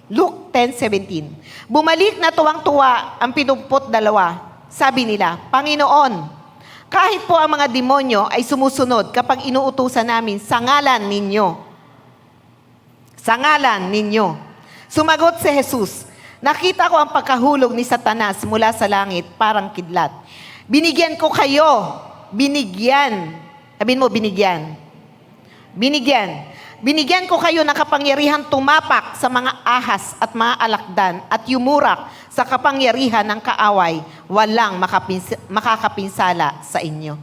Speaker 1: Luke 10:17. Bumalik na tuwang-tuwa ang 72. Sabi nila, Panginoon, kahit po ang mga demonyo ay sumusunod kapag inuutusan namin sa ngalan ninyo. Sa ngalan ninyo. Sumagot si Jesus, nakita ko ang pagkahulog ni Satanas mula sa langit, parang kidlat. Binigyan ko kayo. Binigyan. Sabihin mo, binigyan. Binigyan. Binigyan ko kayo ng kapangyarihan tumapak sa mga ahas at mga alakdan at yumurak sa kapangyarihan ng kaaway. Walang makakapinsala sa inyo.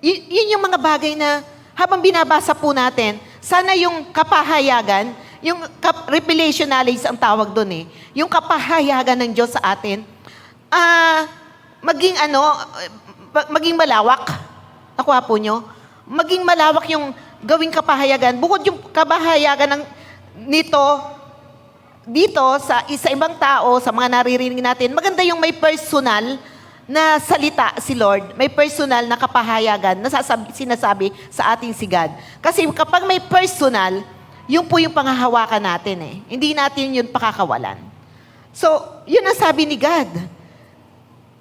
Speaker 1: Yun yung mga bagay na habang binabasa po natin, sana yung kapahayagan, yung revelation knowledge ang tawag doon eh, yung kapahayagan ng Diyos sa atin, maging malawak. Nakuha po nyo? Maging malawak yung gawing kapahayagan. Bukod yung kapahayagan nito, dito, sa ibang tao, sa mga naririnig natin, maganda yung may personal na salita si Lord, may personal na kapahayagan na sinasabi sa ating sigad. Kasi kapag may personal, yun po yung panghahawakan natin eh. Hindi natin yun pakakawalan. So, yun ang sabi ni God.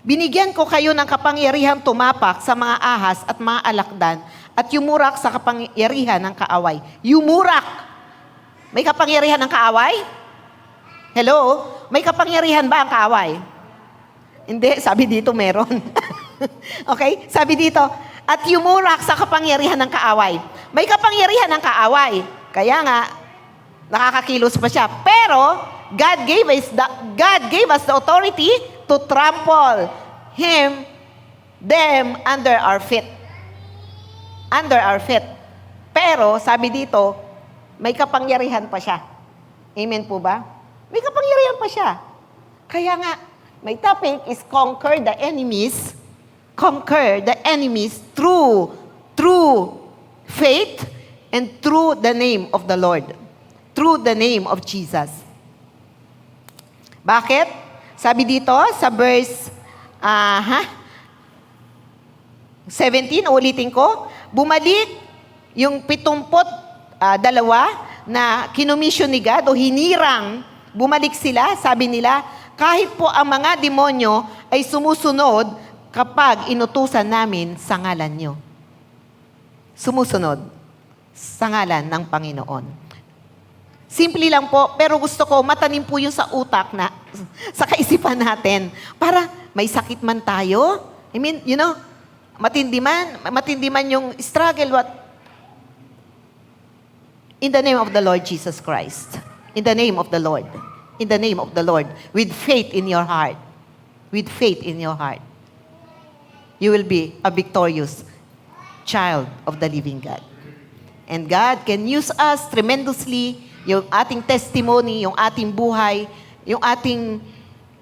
Speaker 1: Binigyan ko kayo ng kapangyarihan tumapak sa mga ahas at mga alakdan at yumurak sa kapangyarihan ng kaaway. Yumurak! May kapangyarihan ng kaaway? Hello? May kapangyarihan ba ang kaaway? Hindi, sabi dito meron. Okay? Sabi dito, at yumurak sa kapangyarihan ng kaaway. May kapangyarihan ng kaaway. Kaya nga, nakakakilos pa siya. Pero, God gave us the authority to trample them under our feet. Under our feet. Pero, sabi dito, may kapangyarihan pa siya. Amen po ba? May kapangyarihan pa siya. Kaya nga, my topic is conquer the enemies through faith and through the name of the Lord. Through the name of Jesus. Bakit? Sabi dito sa verse 17, ulitin ko, bumalik yung 72 na kinomission ni God o hinirang, bumalik sila, sabi nila, kahit po ang mga demonyo ay sumusunod kapag inutusan namin sa ngalan nyo. Sumusunod sa ngalan ng Panginoon. Simple lang po, pero gusto ko matanim po yung sa utak na, sa kaisipan natin, para may sakit man tayo. I mean, matindi man yung struggle, in the name of the Lord Jesus Christ. In the name of the Lord. In the name of the Lord. With faith in your heart. With faith in your heart. You will be a victorious child of the living God. And God can use us tremendously, yung ating testimony, yung ating buhay, yung ating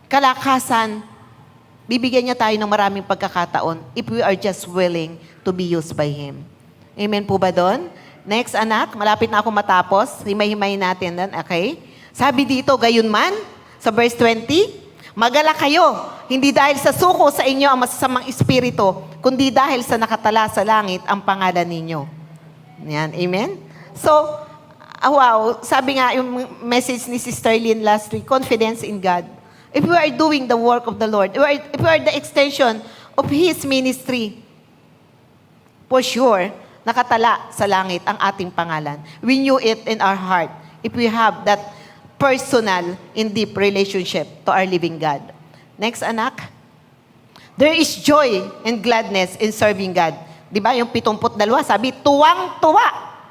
Speaker 1: kalakasan, bibigyan niya tayo ng maraming pagkakataon if we are just willing to be used by Him. Amen po ba doon? Next, anak, malapit na ako matapos. Himay-himay natin doon, okay? Sabi dito, gayon man, sa verse 20, magala kayo, hindi dahil sa suko sa inyo ang masasamang espiritu, kundi dahil sa nakatala sa langit ang pangalan ninyo. Yan, amen? So, wow, sabi nga yung message ni Sister Lynn last week, confidence in God. If we are doing the work of the Lord, if we are the extension of His ministry, for sure, nakatala sa langit ang ating pangalan. We knew it in our heart if we have that personal and deep relationship to our living God. Next, anak. There is joy and gladness in serving God. Di ba? Yung 72, sabi, tuwang-tuwa.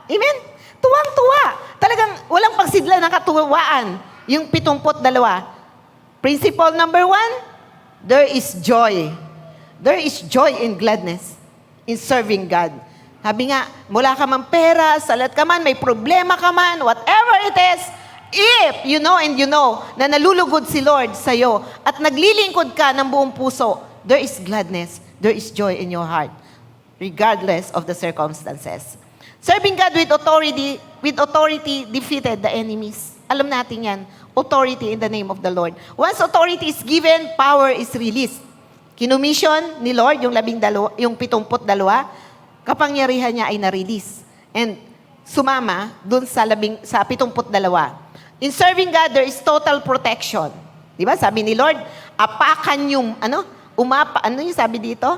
Speaker 1: Amen? Tuwang-tuwa. Talagang walang pagsidla ng katuwaan. Yung 72. Principle number 1, there is joy. There is joy and gladness in serving God. Sabi nga, mula ka man pera, salat ka man, may problema ka man, whatever it is, if you know and you know na nalulugod si Lord sa'yo at naglilingkod ka ng buong puso, there is gladness, there is joy in your heart, regardless of the circumstances. Serving God with authority defeated the enemies. Alam natin yan, authority in the name of the Lord. Once authority is given, power is released. Kinumission ni Lord yung 72, kapangyarihan niya ay na-release. And sumama dun sa 72. In serving God, there is total protection. Di ba? Sabi ni Lord, apakan yung, ano yung sabi dito?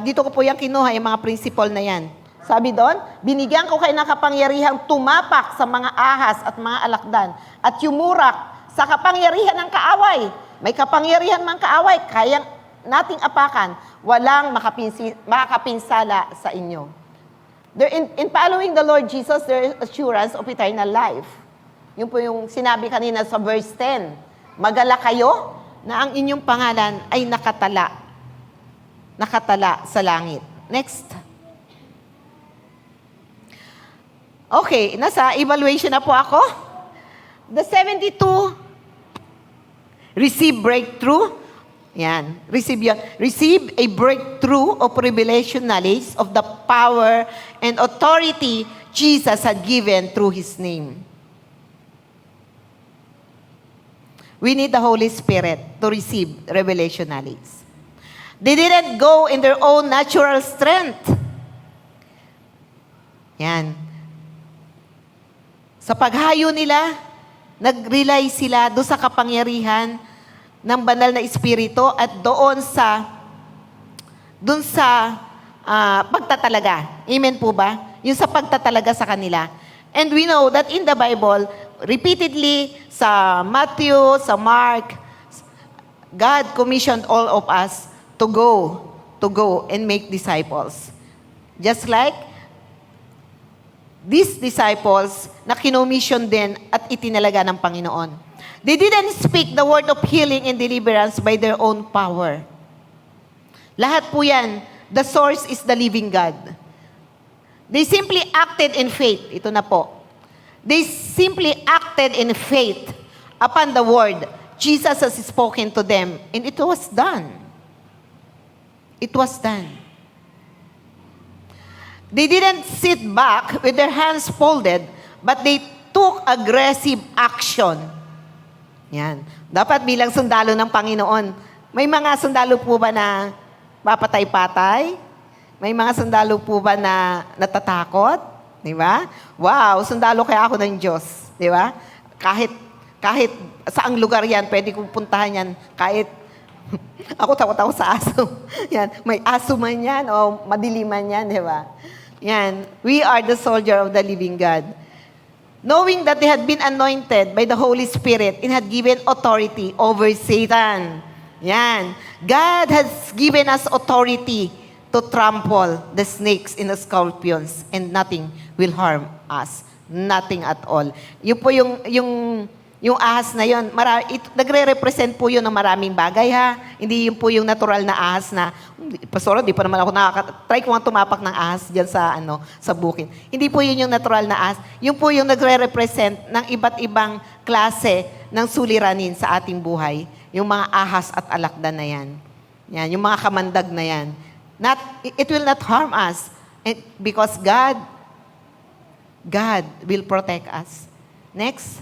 Speaker 1: Dito ko po yung kinuha, yung mga principle na yan. Sabi doon, binigyan ko kayo ng kapangyarihang tumapak sa mga ahas at mga alakdan at yumurak sa kapangyarihan ng kaaway. May kapangyarihan mang kaaway, kayang nating apakan, walang makapinsala sa inyo. In following the Lord Jesus, there is assurance of eternal life. Yun po yung sinabi kanina sa verse 10. Magala kayo na ang inyong pangalan ay nakatala sa langit. Next. Okay, nasa evaluation na po ako. The 72, receive breakthrough. Yan, receive yun. Receive a breakthrough of revelation knowledge of the power and authority Jesus had given through His name. We need the Holy Spirit to receive revelation knowledge. They didn't go in their own natural strength. Yan. Sa paghayo nila, nag-rely sila doon sa kapangyarihan ng banal na espiritu at doon sa pagtatalaga. Amen po ba? Yung sa pagtatalaga sa kanila. And we know that in the Bible, repeatedly sa Matthew, sa Mark, God commissioned all of us to go and make disciples. Just like these disciples na kinomission din at itinalaga ng Panginoon. They didn't speak the word of healing and deliverance by their own power. Lahat po yan, the source is the living God. They simply acted in faith. Ito na po. They simply acted in faith upon the word Jesus has spoken to them. And it was done. It was done. They didn't sit back with their hands folded, but they took aggressive action. Yan. Dapat bilang sundalo ng Panginoon. May mga sundalo po ba na papatay-patay? May mga sundalo po ba na natatakot? Di ba? Wow, sundalo kaya ako ng Diyos. Di ba? Kahit saang lugar yan, pwede kong puntahan yan. Kahit ako takot sa aso. Yan. May aso man yan o madiliman yan, di ba? Yan. We are the soldier of the living God. Knowing that they had been anointed by the Holy Spirit and had given authority over Satan. Yan. God has given us authority to trample the snakes and the scorpions and nothing will harm us. Nothing at all. Yun po yung ahas na yun. Nagre-represent po yun ng maraming bagay, ha? Hindi yun po yung natural na ahas na, Pastor, di pa naman ako try ko nga tumapak ng ahas dyan sa bukid. Hindi po yun yung natural na ahas. Yun po yung nagre-represent ng iba't ibang klase ng suliranin sa ating buhay. Yung mga ahas at alakdan na yan. Yan, yung mga kamandag na yan. It will not harm us because God will protect us. Next.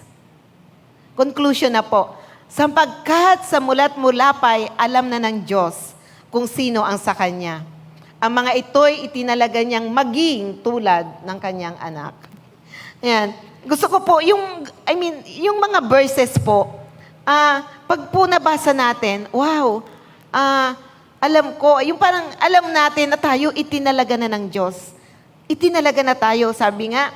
Speaker 1: Conclusion na po. Sapagkat sa mulat mulapay, alam na ng Diyos kung sino ang sa Kanya. Ang mga ito'y itinalaga niyang maging tulad ng Kanyang anak. Ayan. Gusto ko po, yung mga verses po, pag po nabasa natin, wow, alam ko, yung parang alam natin na tayo itinalaga na ng Diyos. Itinalaga na tayo, sabi nga,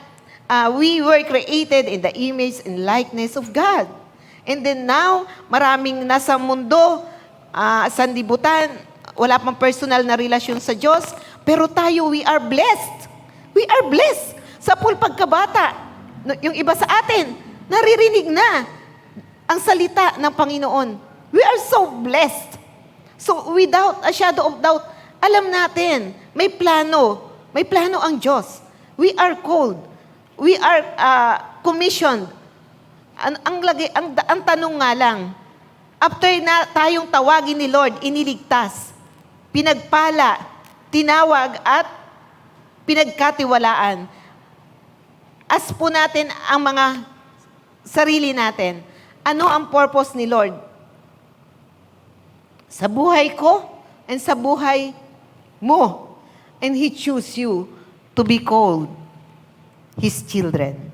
Speaker 1: we were created in the image and likeness of God. And then now, maraming nasa mundo, sandibutan, wala pang personal na relasyon sa Diyos, pero tayo, we are blessed. We are blessed. Sa pagkabata, yung iba sa atin, naririnig na ang salita ng Panginoon. We are so blessed. So, without a shadow of doubt, alam natin, may plano ang Diyos. We are called. We are commissioned. Ang tanong nga lang, after na tayong tawagin ni Lord, iniligtas, pinagpala, tinawag at pinagkatiwalaan, as po natin ang mga sarili natin, ano ang purpose ni Lord? Sa buhay ko and sa buhay mo. And He chose you to be called His children.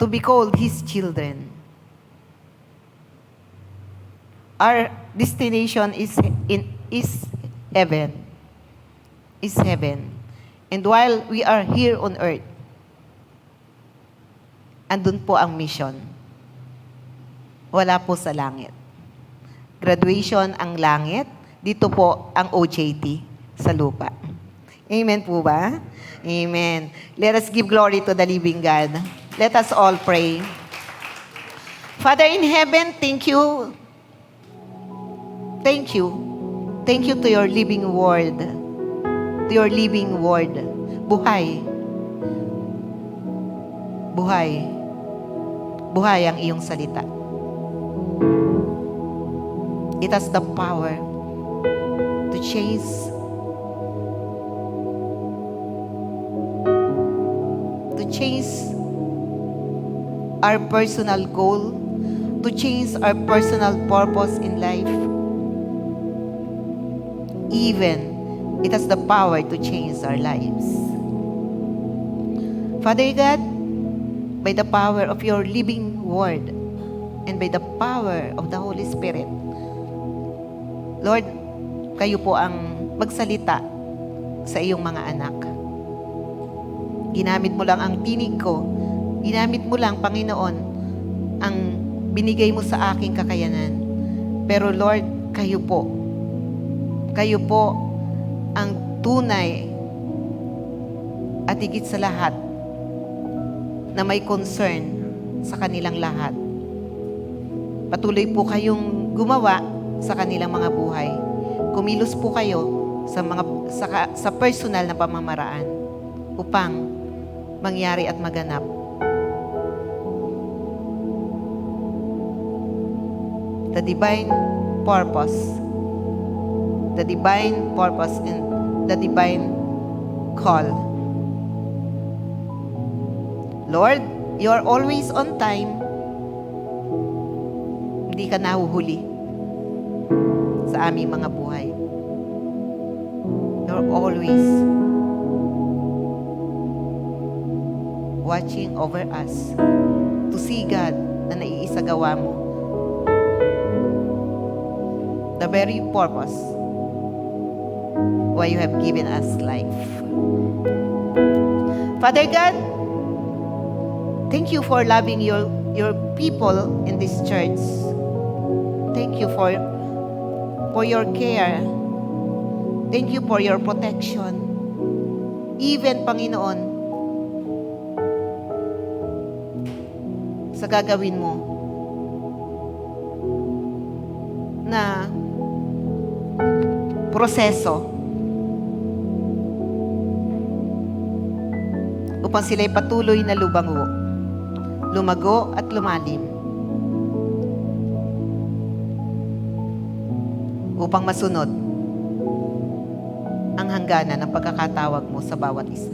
Speaker 1: To be called His children. Our destination is heaven. Is heaven. And while we are here on earth, andun po ang mission. Wala po sa langit. Graduation ang langit, dito po ang OJT sa lupa. Amen po ba? Amen. Let us give glory to the living God. Let us all pray. Father in heaven, thank you. Thank you. Thank you to your living word. To your living word. Buhay. Buhay. Buhay ang iyong salita. It has the power to change our personal goal, to change our personal purpose in life. Even, it has the power to change our lives. Father God, by the power of your living word and by the power of the Holy Spirit, Lord, kayo po ang magsalita sa iyong mga anak. Ginamit mo lang ang tinig ko. Ginamit mo lang, Panginoon, ang binigay mo sa aking kakayanan. Pero Lord, kayo po ang tunay at higit sa lahat na may concern sa kanilang lahat. Patuloy po kayong gumawa sa kanilang mga buhay. Kumilos po kayo sa personal na pamamaraan upang mangyari at maganap the divine purpose and the divine call. Lord, you are always on time. hindi ka nahuhuli sa aming mga buhay. You're always watching over us to see, God, na naiisagawa mo the very purpose why you have given us life. Father God, thank you for loving your people in this church. Thank you for your care. Thank you for your protection. Even, Panginoon, sa gagawin mo na proseso upang sila'y patuloy na lumago at lumalim upang masunod ang hangganan ng pagkakatawag mo sa bawat isa.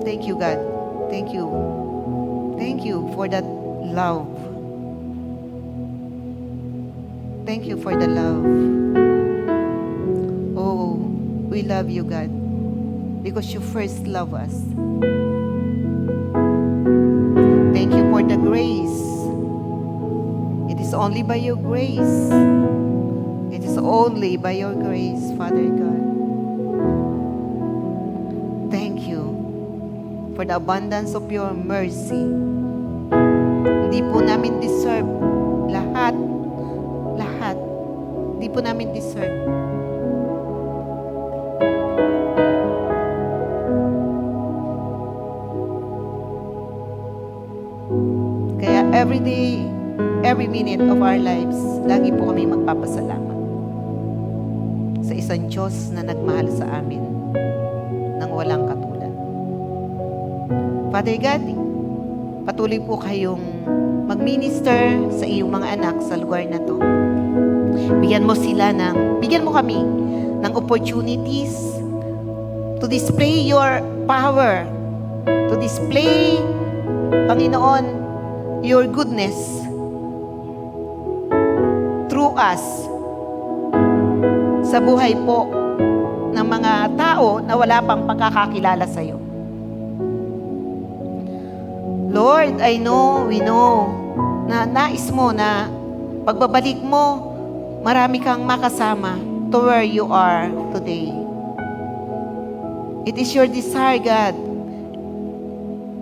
Speaker 1: Thank you, God. Thank you. Thank you for that love. Thank you for the love. Oh, we love you, God, because you first love us. Thank you for the grace. It is only by your grace. It is only by your grace, Father God. Thank you for the abundance of your mercy. Hindi po namin deserve lahat. Hindi po namin deserve. Kaya every day, every minute of our lives, lagi po kami magpapasalamat sa isang Diyos na nagmahal sa amin ng walang katulad. Father God, patuloy po kayong mag-minister sa iyong mga anak sa lugar na to. Bigyan mo kami ng opportunities to display your power, to display, Panginoon, your goodness through us sa buhay po ng mga tao na wala pang pagkakakilala sa iyo. Lord, we know na nais mo na pagbabalik mo, marami kang makasama to where you are today. It is your desire, God,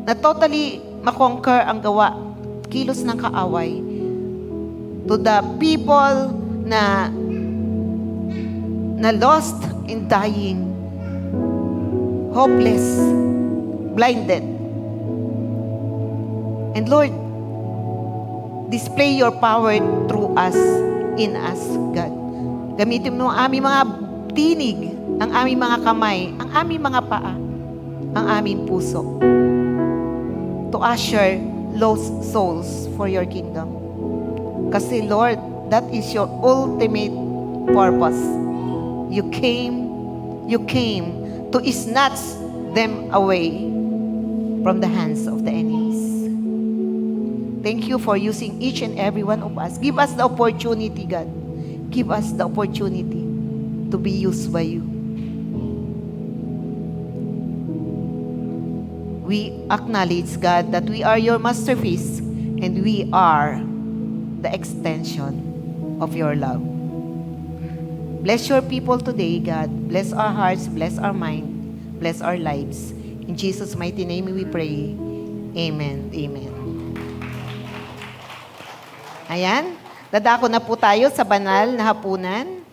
Speaker 1: na totally makonquer ang kilos ng kaaway to the people na lost in dying, hopeless, blinded. And Lord, display your power through us, in us, God. Gamitin mo ang aming mga tinig, ang aming mga kamay, ang aming mga paa, ang aming puso, to usher lost souls for your kingdom. Kasi Lord, that is your ultimate purpose. You came to snatch them away from the hands of the enemies. Thank you for using each and every one of us. Give us the opportunity, God. Give us the opportunity to be used by you. We acknowledge, God, that we are your masterpiece and we are the extension of your love. Bless your people today, God. Bless our hearts, bless our mind, bless our lives. In Jesus' mighty name we pray. Amen. Amen. Ayan, dadako na po tayo sa banal na hapunan.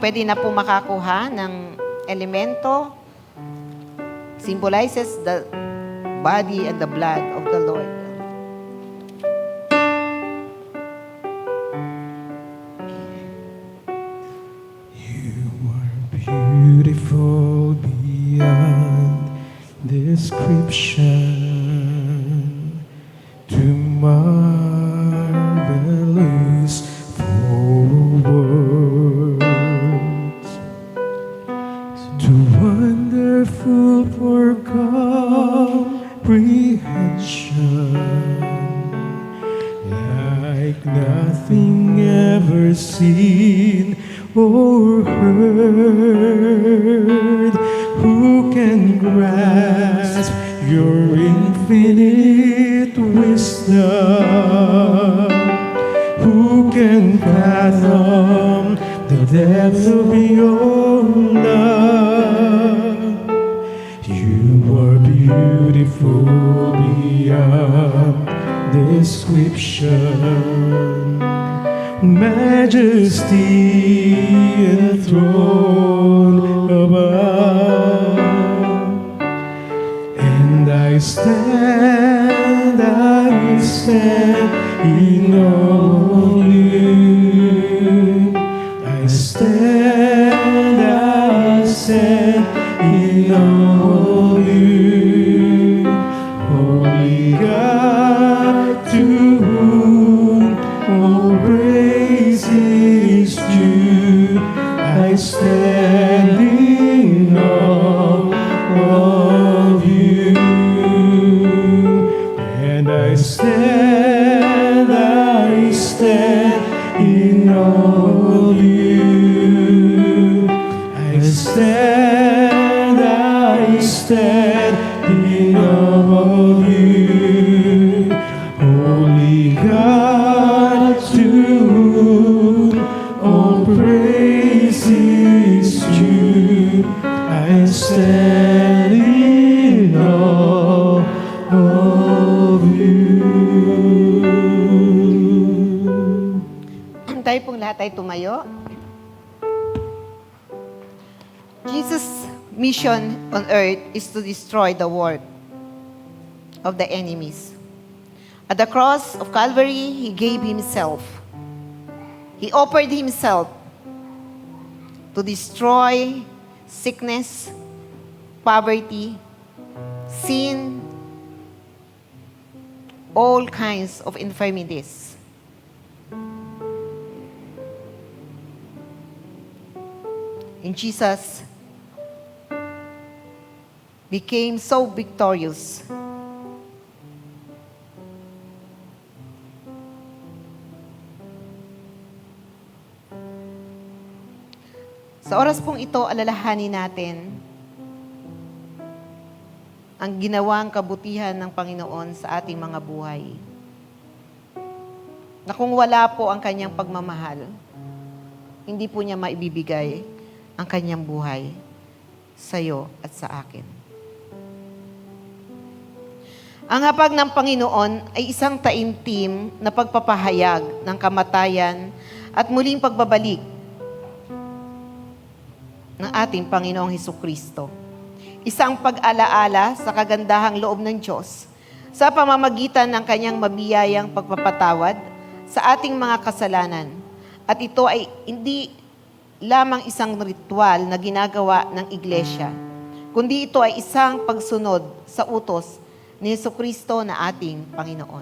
Speaker 1: Pwede na po makakuha ng elemento. Symbolizes the body and the blood of the Lord.
Speaker 2: You are beautiful beyond description, too marvelous for words, too wonderful for comprehension. never seen or heard. Who can grasp your infinite wisdom? Who can fathom the depth of your love? You are beautiful beyond description, majesty enthroned above. And I stand in awe of you. I stand in awe of you. Holy God, to whom all praise is due, I stand in awe of you. And I stand in awe of you. I stand in awe of you. Holy God, to whom all praise is due, I stand in awe of you.
Speaker 1: Tayo pong lahat ay tumayo. Jesus' mission on earth is to destroy the work of the enemies. At the cross of Calvary, He gave Himself. He offered Himself to destroy sickness, poverty, sin, all kinds of infirmities. And Jesus became so victorious. Sa oras pong ito, alalahanin natin ang ginawang kabutihan ng Panginoon sa ating mga buhay. Na kung wala po ang kanyang pagmamahal, hindi po niya maibibigay ang kanyang buhay sa iyo at sa akin. Ang hapag ng Panginoon ay isang taimtim na pagpapahayag ng kamatayan at muling pagbabalik ng ating Panginoong Hesukristo. Isang pag-alaala sa kagandahang loob ng Diyos sa pamamagitan ng kanyang mabiyayang pagpapatawad sa ating mga kasalanan. At ito ay hindi lamang isang ritual na ginagawa ng iglesia, kundi ito ay isang pagsunod sa utos ni Hesukristo na ating Panginoon.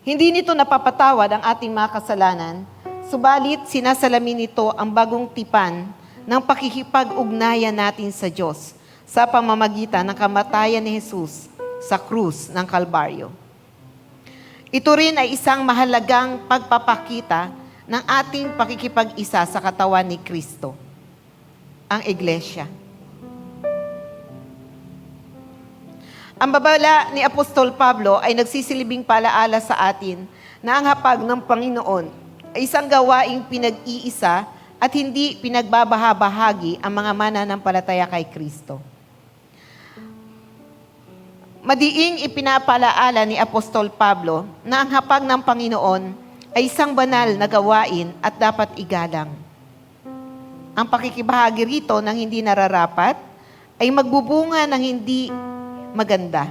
Speaker 1: Hindi nito napapatawad ang ating mga kasalanan, subalit sinasalamin nito ang bagong tipan ng pakikipag-ugnayan natin sa Diyos sa pamamagitan ng kamatayan ni Jesus sa krus ng Kalbaryo. Ito rin ay isang mahalagang pagpapakita ng ating pakikipag-isa sa katawan ni Kristo, ang Iglesia. Ang babala ni Apostol Pablo ay nagsisilbing palaala sa atin na ang hapag ng Panginoon ay isang gawaing pinag-iisa at hindi pinagbabahabahagi ang mga mananampalataya kay Kristo. Madiing ipinapalaala ni Apostol Pablo na ang hapag ng Panginoon ay isang banal na gawain at dapat igalang. Ang pakikibahagi rito ng hindi nararapat ay magbubunga ng hindi maganda.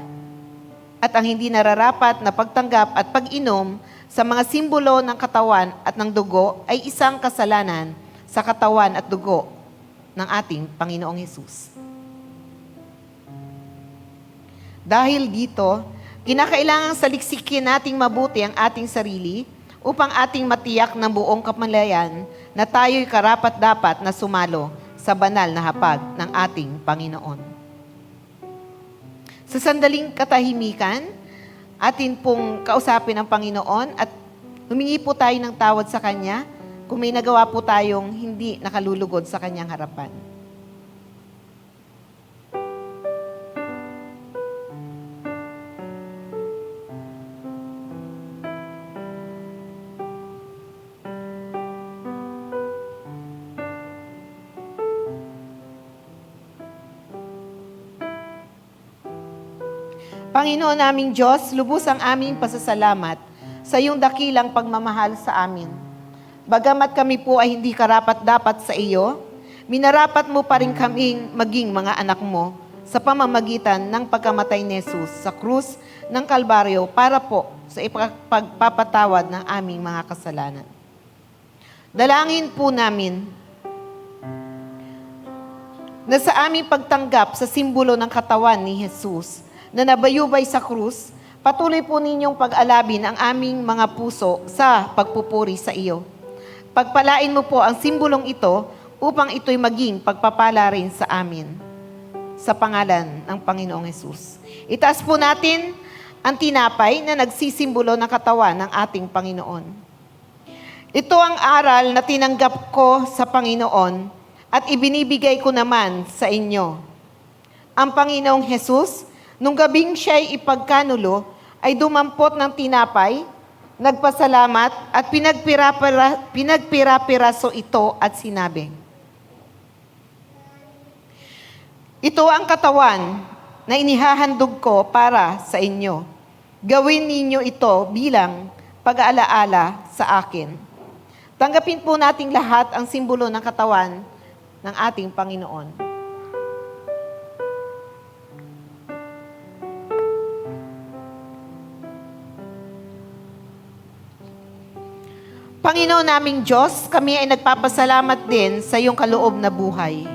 Speaker 1: At ang hindi nararapat na pagtanggap at pag-inom sa mga simbolo ng katawan at ng dugo ay isang kasalanan sa katawan at dugo ng ating Panginoong Hesus. Dahil dito, kinakailangang saliksikin nating mabuti ang ating sarili upang ating matiyak ng buong kamalayan na tayo'y karapat-dapat na sumalo sa banal na hapag ng ating Panginoon. Sa sandaling katahimikan, atin pong kausapin ang Panginoon at Humingi po tayo ng tawad sa Kanya kung may nagawa po tayong hindi nakalulugod sa Kanyang harapan. Panginoon naming Diyos, lubos ang aming pasasalamat sa iyong dakilang pagmamahal sa amin. Bagamat kami po ay hindi karapat-dapat sa iyo, minarapat mo pa rin kaming maging mga anak mo sa pamamagitan ng pagkamatay ni Jesus sa krus ng Kalbaryo para po sa ipagpapatawad ng aming mga kasalanan. Dalangin po namin na sa aming pagtanggap sa simbolo ng katawan ni Jesus na nabayubay sa krus, patuloy po ninyong pag-alabin ang aming mga puso sa pagpupuri sa iyo. Pagpalain mo po ang simbolong ito upang ito'y maging pagpapala rin sa amin. Sa pangalan ng Panginoong Jesus. Itaas po natin ang tinapay na nagsisimbolo ng katawan ng ating Panginoon. Ito ang aral na tinanggap ko sa Panginoon at ibinibigay ko naman sa inyo. Ang Panginoong Jesus, nung gabing siya'y ipagkanulo, ay dumampot ng tinapay, nagpasalamat at pinagpira-piraso ito at sinabi, "Ito ang katawan na inihahandog ko para sa inyo. Gawin ninyo ito bilang pag-aalaala sa akin." Tanggapin po nating lahat ang simbolo ng katawan ng ating Panginoon. Panginoon naming Diyos, kami ay nagpapasalamat din sa iyong kaloob na buhay.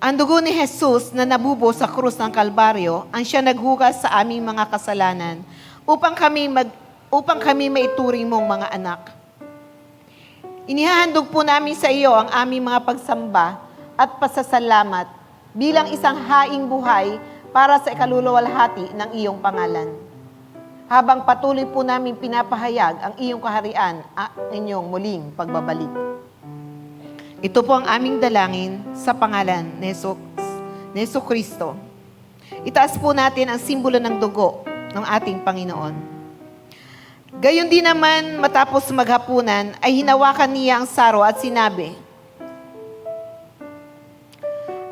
Speaker 1: Ang dugo ni Jesus na nabubo sa krus ng Kalbaryo ang siya naghugas sa aming mga kasalanan upang kami maituring mong mga anak. Inihahandog po namin sa iyo ang aming mga pagsamba at pasasalamat bilang isang haing buhay para sa ikaluluwalhati ng iyong pangalan. Habang patuloy po namin pinapahayag ang iyong kaharian at inyong muling pagbabalik. Ito po ang aming dalangin sa pangalan ni Jesu Kristo. Itaas po natin ang simbolo ng dugo ng ating Panginoon. Gayon din naman matapos maghapunan ay hinawakan niya ang saro at sinabi,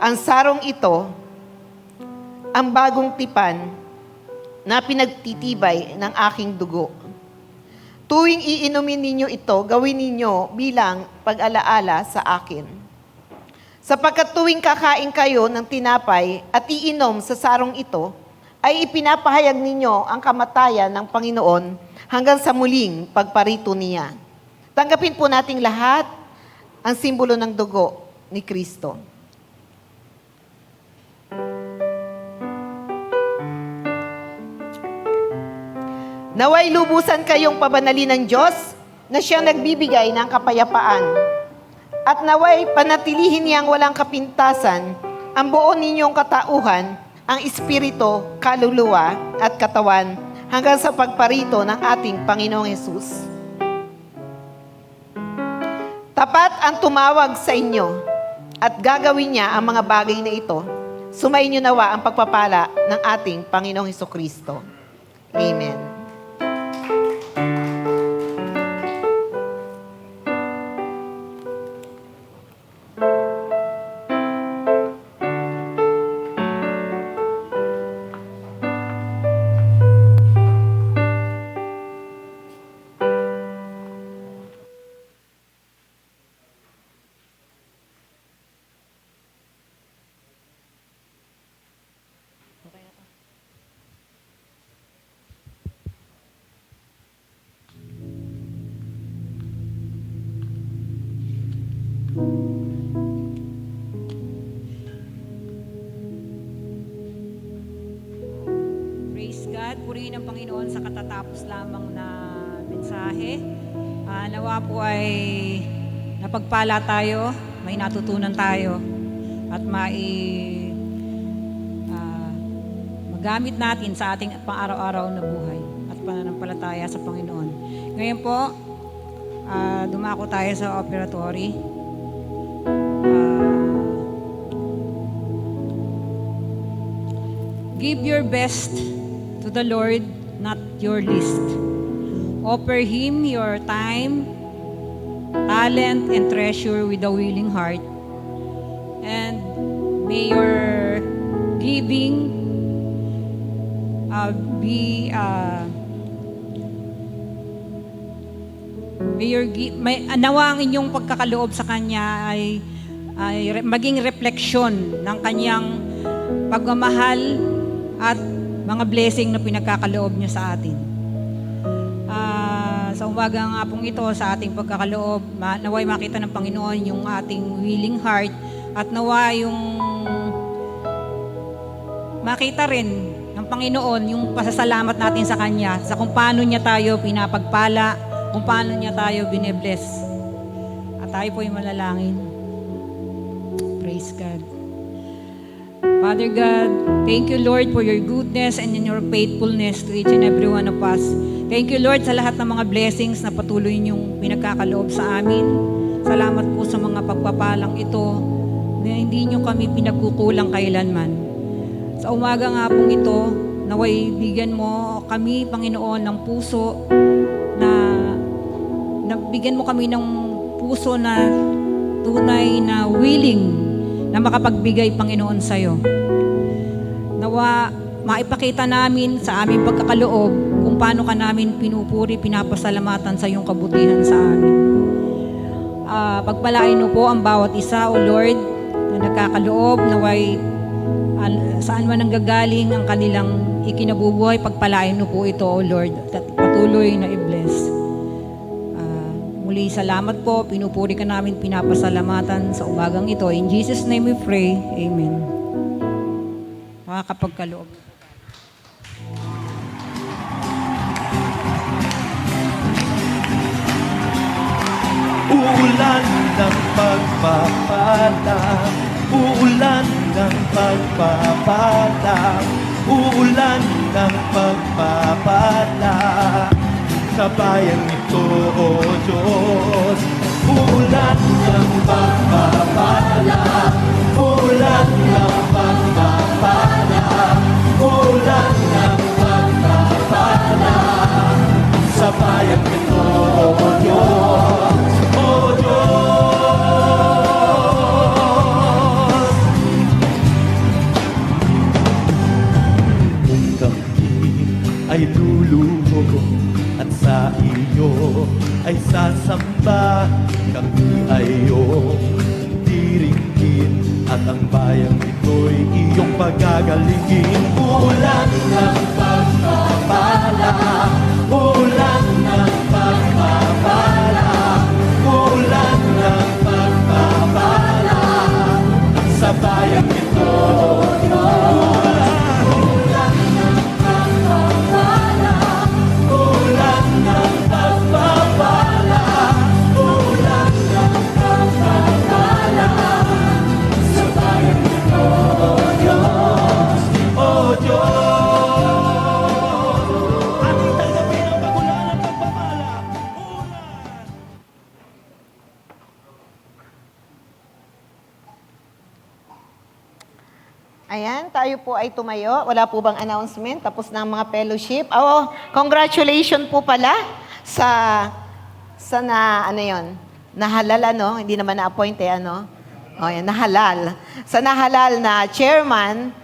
Speaker 1: "Ang sarong ito, ang bagong tipan na pinagtitibay ng aking dugo. Tuwing iinumin ninyo ito, gawin ninyo bilang pag-alaala sa akin. Sapagkat tuwing kakain kayo ng tinapay at iinom sa sarong ito, ay ipinapahayag ninyo ang kamatayan ng Panginoon hanggang sa muling pagparito niya." Tanggapin po nating lahat ang simbolo ng dugo ni Kristo. Naway lubusan kayong pabanalin ng Diyos na siyang nagbibigay ng kapayapaan. At naway panatilihin niyang walang kapintasan ang buo ninyong katauhan, ang espiritu, kaluluwa at katawan hanggang sa pagparito ng ating Panginoong Hesus. Tapat ang tumawag sa inyo at gagawin niya ang mga bagay na ito. Sumainyo nawa ang pagpapala ng ating Panginoong Hesukristo. Amen.
Speaker 3: Praise God, purihin ang Panginoon sa katatapos lamang na mensahe. Nawa po ay napagpala tayo, may natutunan tayo, at gamit natin sa ating pang-araw-araw na buhay at pananampalataya sa Panginoon. Ngayon po, dumako tayo sa operatory. Give your best to the Lord, not your least. Offer Him your time, talent, and treasure with a willing heart. And may your giving nawa ang inyong pagkakaloob sa Kanya ay maging refleksyon ng Kanyang pagmamahal at mga blessing na pinagkakaloob niyo sa atin. Sa umaga nga pong ito, sa ating pagkakaloob, naway makita ng Panginoon yung ating willing heart at nawa yung makita rin ng Panginoon yung pasasalamat natin sa Kanya sa kung paano niya tayo pinapagpala, kung paano niya tayo binibless. At tayo po yung malalangin. Praise God. Father God, thank you Lord for your goodness and in your faithfulness to each and every one of us. Thank you Lord sa lahat ng mga blessings na patuloy niyong pinagkakaloob sa amin. Salamat po sa mga pagpapalang ito na hindi niyo kami pinagkukulang kailanman. Sa umaga nga pong ito, naway bigyan mo kami, Panginoon, ng puso na bigyan mo kami ng puso na tunay na willing na makapagbigay, Panginoon, sa iyo. Nawa maipakita namin sa aming pagkakaloob kung paano ka namin pinupuri, pinapasalamatan sa iyong kabutihan sa amin. Pagpalain mo po ang bawat isa, O Lord, na nagkakaloob, naway saan man nanggagaling ang kanilang ikinabubuhay, pagpalain mo po ito, O Lord, at patuloy na i-bless. Muli, salamat po, pinupuri ka namin, pinapasalamatan sa umagang ito. In Jesus' name we pray, Amen. Makakapagkaloob.
Speaker 2: Uulan ng pagpapala, uulan ng pagpapala, uulan ng pagpapala sa bayan ito, O Diyos. Uulan ng pagpapala, uulan ng pagpapala, uulan ng pagpapala sa bayan ito, O Diyos. O Diyos, kung kami ay luluho at sa iyo ay sasamba, kami ay iyong diringgin at ang bayang ito'y iyong pagagalingin. Ulan ng pagpapala, ulan ng pagpapala, ulan ng pagpapala sa bayang ito.
Speaker 1: Ayan, tayo po ay tumayo. Wala po bang announcement? Tapos na ang mga fellowship. Oh, congratulations po pala sa nahalal, ano? Hindi naman na-appoint ano? Oh, yan, nahalal. Sa nahalal na chairman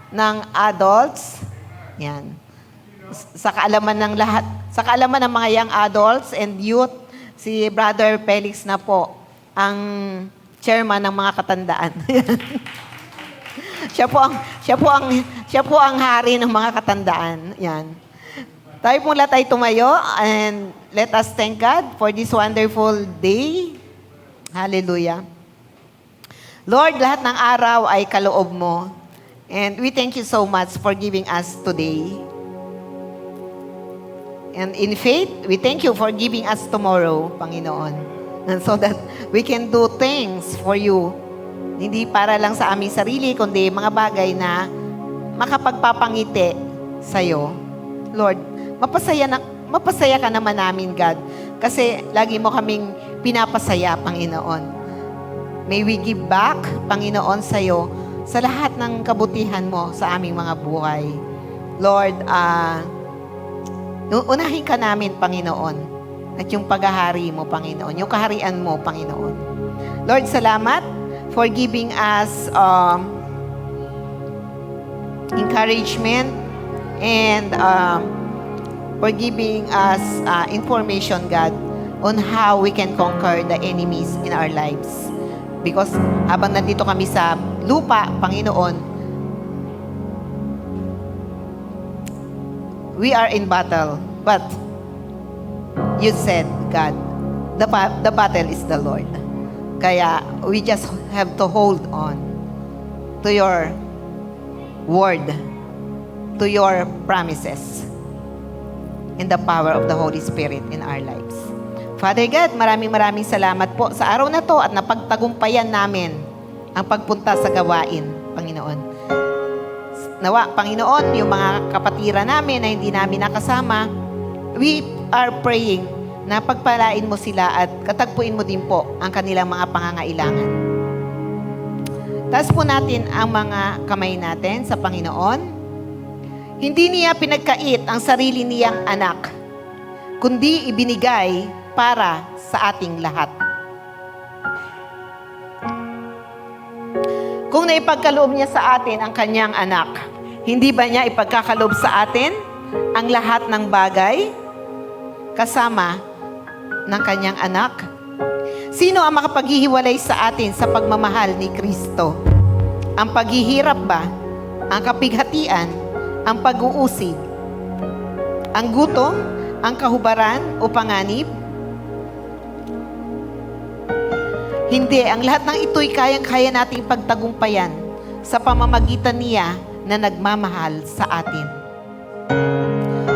Speaker 1: ng adults. Yan. Sa kaalaman ng lahat, sa kaalaman ng mga young adults and youth, si Brother Felix na po ang chairman ng mga katandaan. Siya po ang hari ng mga katandaan. Yan. Tayo po lahat ay tumayo and let us thank God for this wonderful day. Hallelujah. Lord, lahat ng araw ay kaloob mo. And we thank you so much for giving us today. And in faith, we thank you for giving us tomorrow, Panginoon. And so that we can do things for you. Hindi para lang sa aming sarili, kundi mga bagay na makapagpapangiti sa'yo. Lord, mapasaya ka naman namin, God. Kasi lagi mo kaming pinapasaya, Panginoon. May we give back, Panginoon, sa'yo sa lahat ng kabutihan mo sa aming mga buhay. Lord, unahin ka namin, Panginoon. At yung paghahari mo, Panginoon. Yung kaharian mo, Panginoon. Lord, salamat for giving us encouragement and for giving us information, God, on how we can conquer the enemies in our lives. Because habang nandito kami sa lupa, Panginoon, we are in battle. But you said, God, the battle is the Lord. Kaya we just have to hold on to your word, to your promises, and the power of the Holy Spirit in our lives. Father God, maraming salamat po sa araw na to at napagtagumpayan namin ang pagpunta sa gawain, Panginoon. Nawa, Panginoon, yung mga kapatiran namin na hindi namin nakasama, we are praying na pagpalain mo sila at katagpuin mo din po ang kanilang mga pangangailangan. Taas po natin ang mga kamay natin sa Panginoon. Hindi niya pinagkait ang sarili niyang anak, kundi ibinigay para sa ating lahat. Kung naipagkaloob niya sa atin ang kanyang anak, hindi ba niya ipagkakaloob sa atin ang lahat ng bagay kasama ng kanyang anak? Sino ang makapaghihiwalay sa atin sa pagmamahal ni Kristo? Ang paghihirap ba? Ang kapighatian? Ang pag-uusig? Ang gutom? Ang kahubaran o panganib? Hindi, ang lahat ng ito'y kayang-kaya nating pagtagumpayan sa pamamagitan niya na nagmamahal sa atin.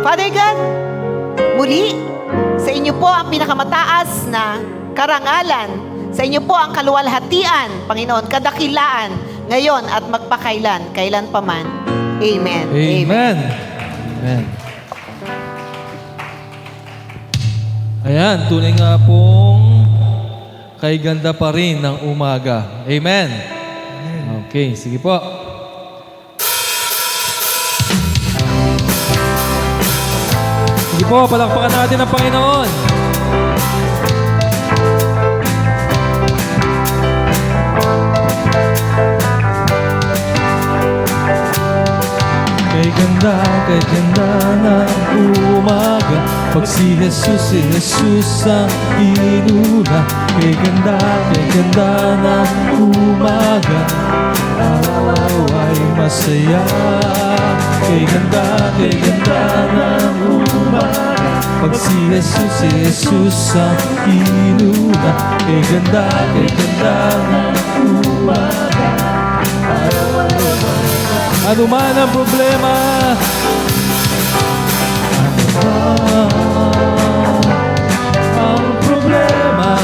Speaker 1: Father God, muli, sa inyo po ang pinakamataas na karangalan, sa inyo po ang kaluwalhatian, Panginoon, kadakilaan, ngayon at magpakailan, kailan paman. Amen.
Speaker 4: Amen. Amen. Ayan, tunay nga pong kay ganda pa rin ng umaga. Amen. Okay, sige po. Sige po, palakpakan natin ang Panginoon. Kay ganda ng umaga, pag si Jesus ang inuna. Kay ganda ng umaga, araw ay masaya. Kay ganda ng umaga, pag si Jesus ang inuna. Kay ganda ng umaga, araw ay masaya. Ano man ang problema, ang problema,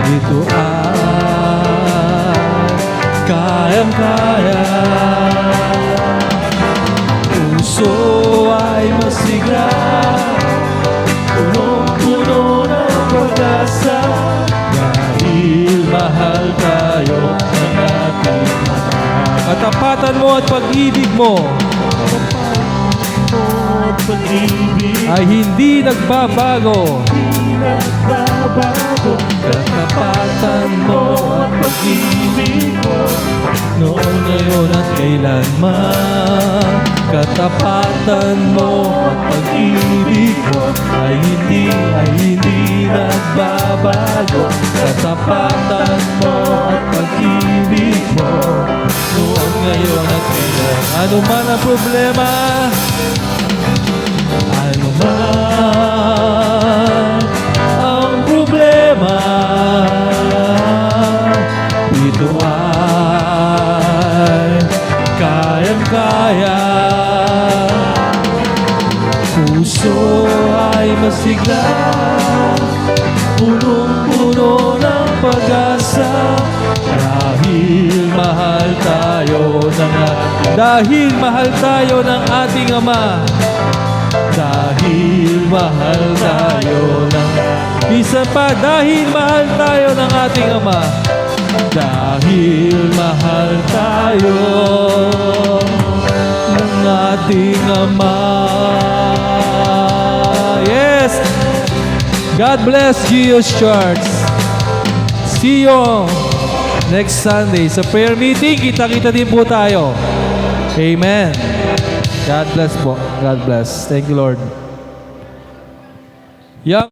Speaker 4: ito ay kayang-kaya. Puso ay masigla, punong-puno ng pag-asa, dahil mahal tayo ng ating katapatan mo at pag-ibig mo ay hindi nagbabago. Katapatan mo at pag-ibig mo, noon, ngayon at kailanman. Katapatan mo at pag-ibig mo ay hindi nagbabago. Katapatan mo at pag-ibig mo, noon, ngayon at kailan. Ano man ang problema, ano man ang problema, ito ay kayang-kaya. Puso ay masigla, punong-puno ng pag-asa, dahil mahal tayo Dahil mahal tayo ng ating Ama. Dahil mahal tayo ng... Isa pa, dahil mahal tayo ng ating Ama. Dahil mahal tayo ng ating Ama. Yes! God bless GEOS Church. See you next Sunday. Sa prayer meeting, kita-kita din po tayo. Amen. God bless po. God bless. Thank you, Lord. Young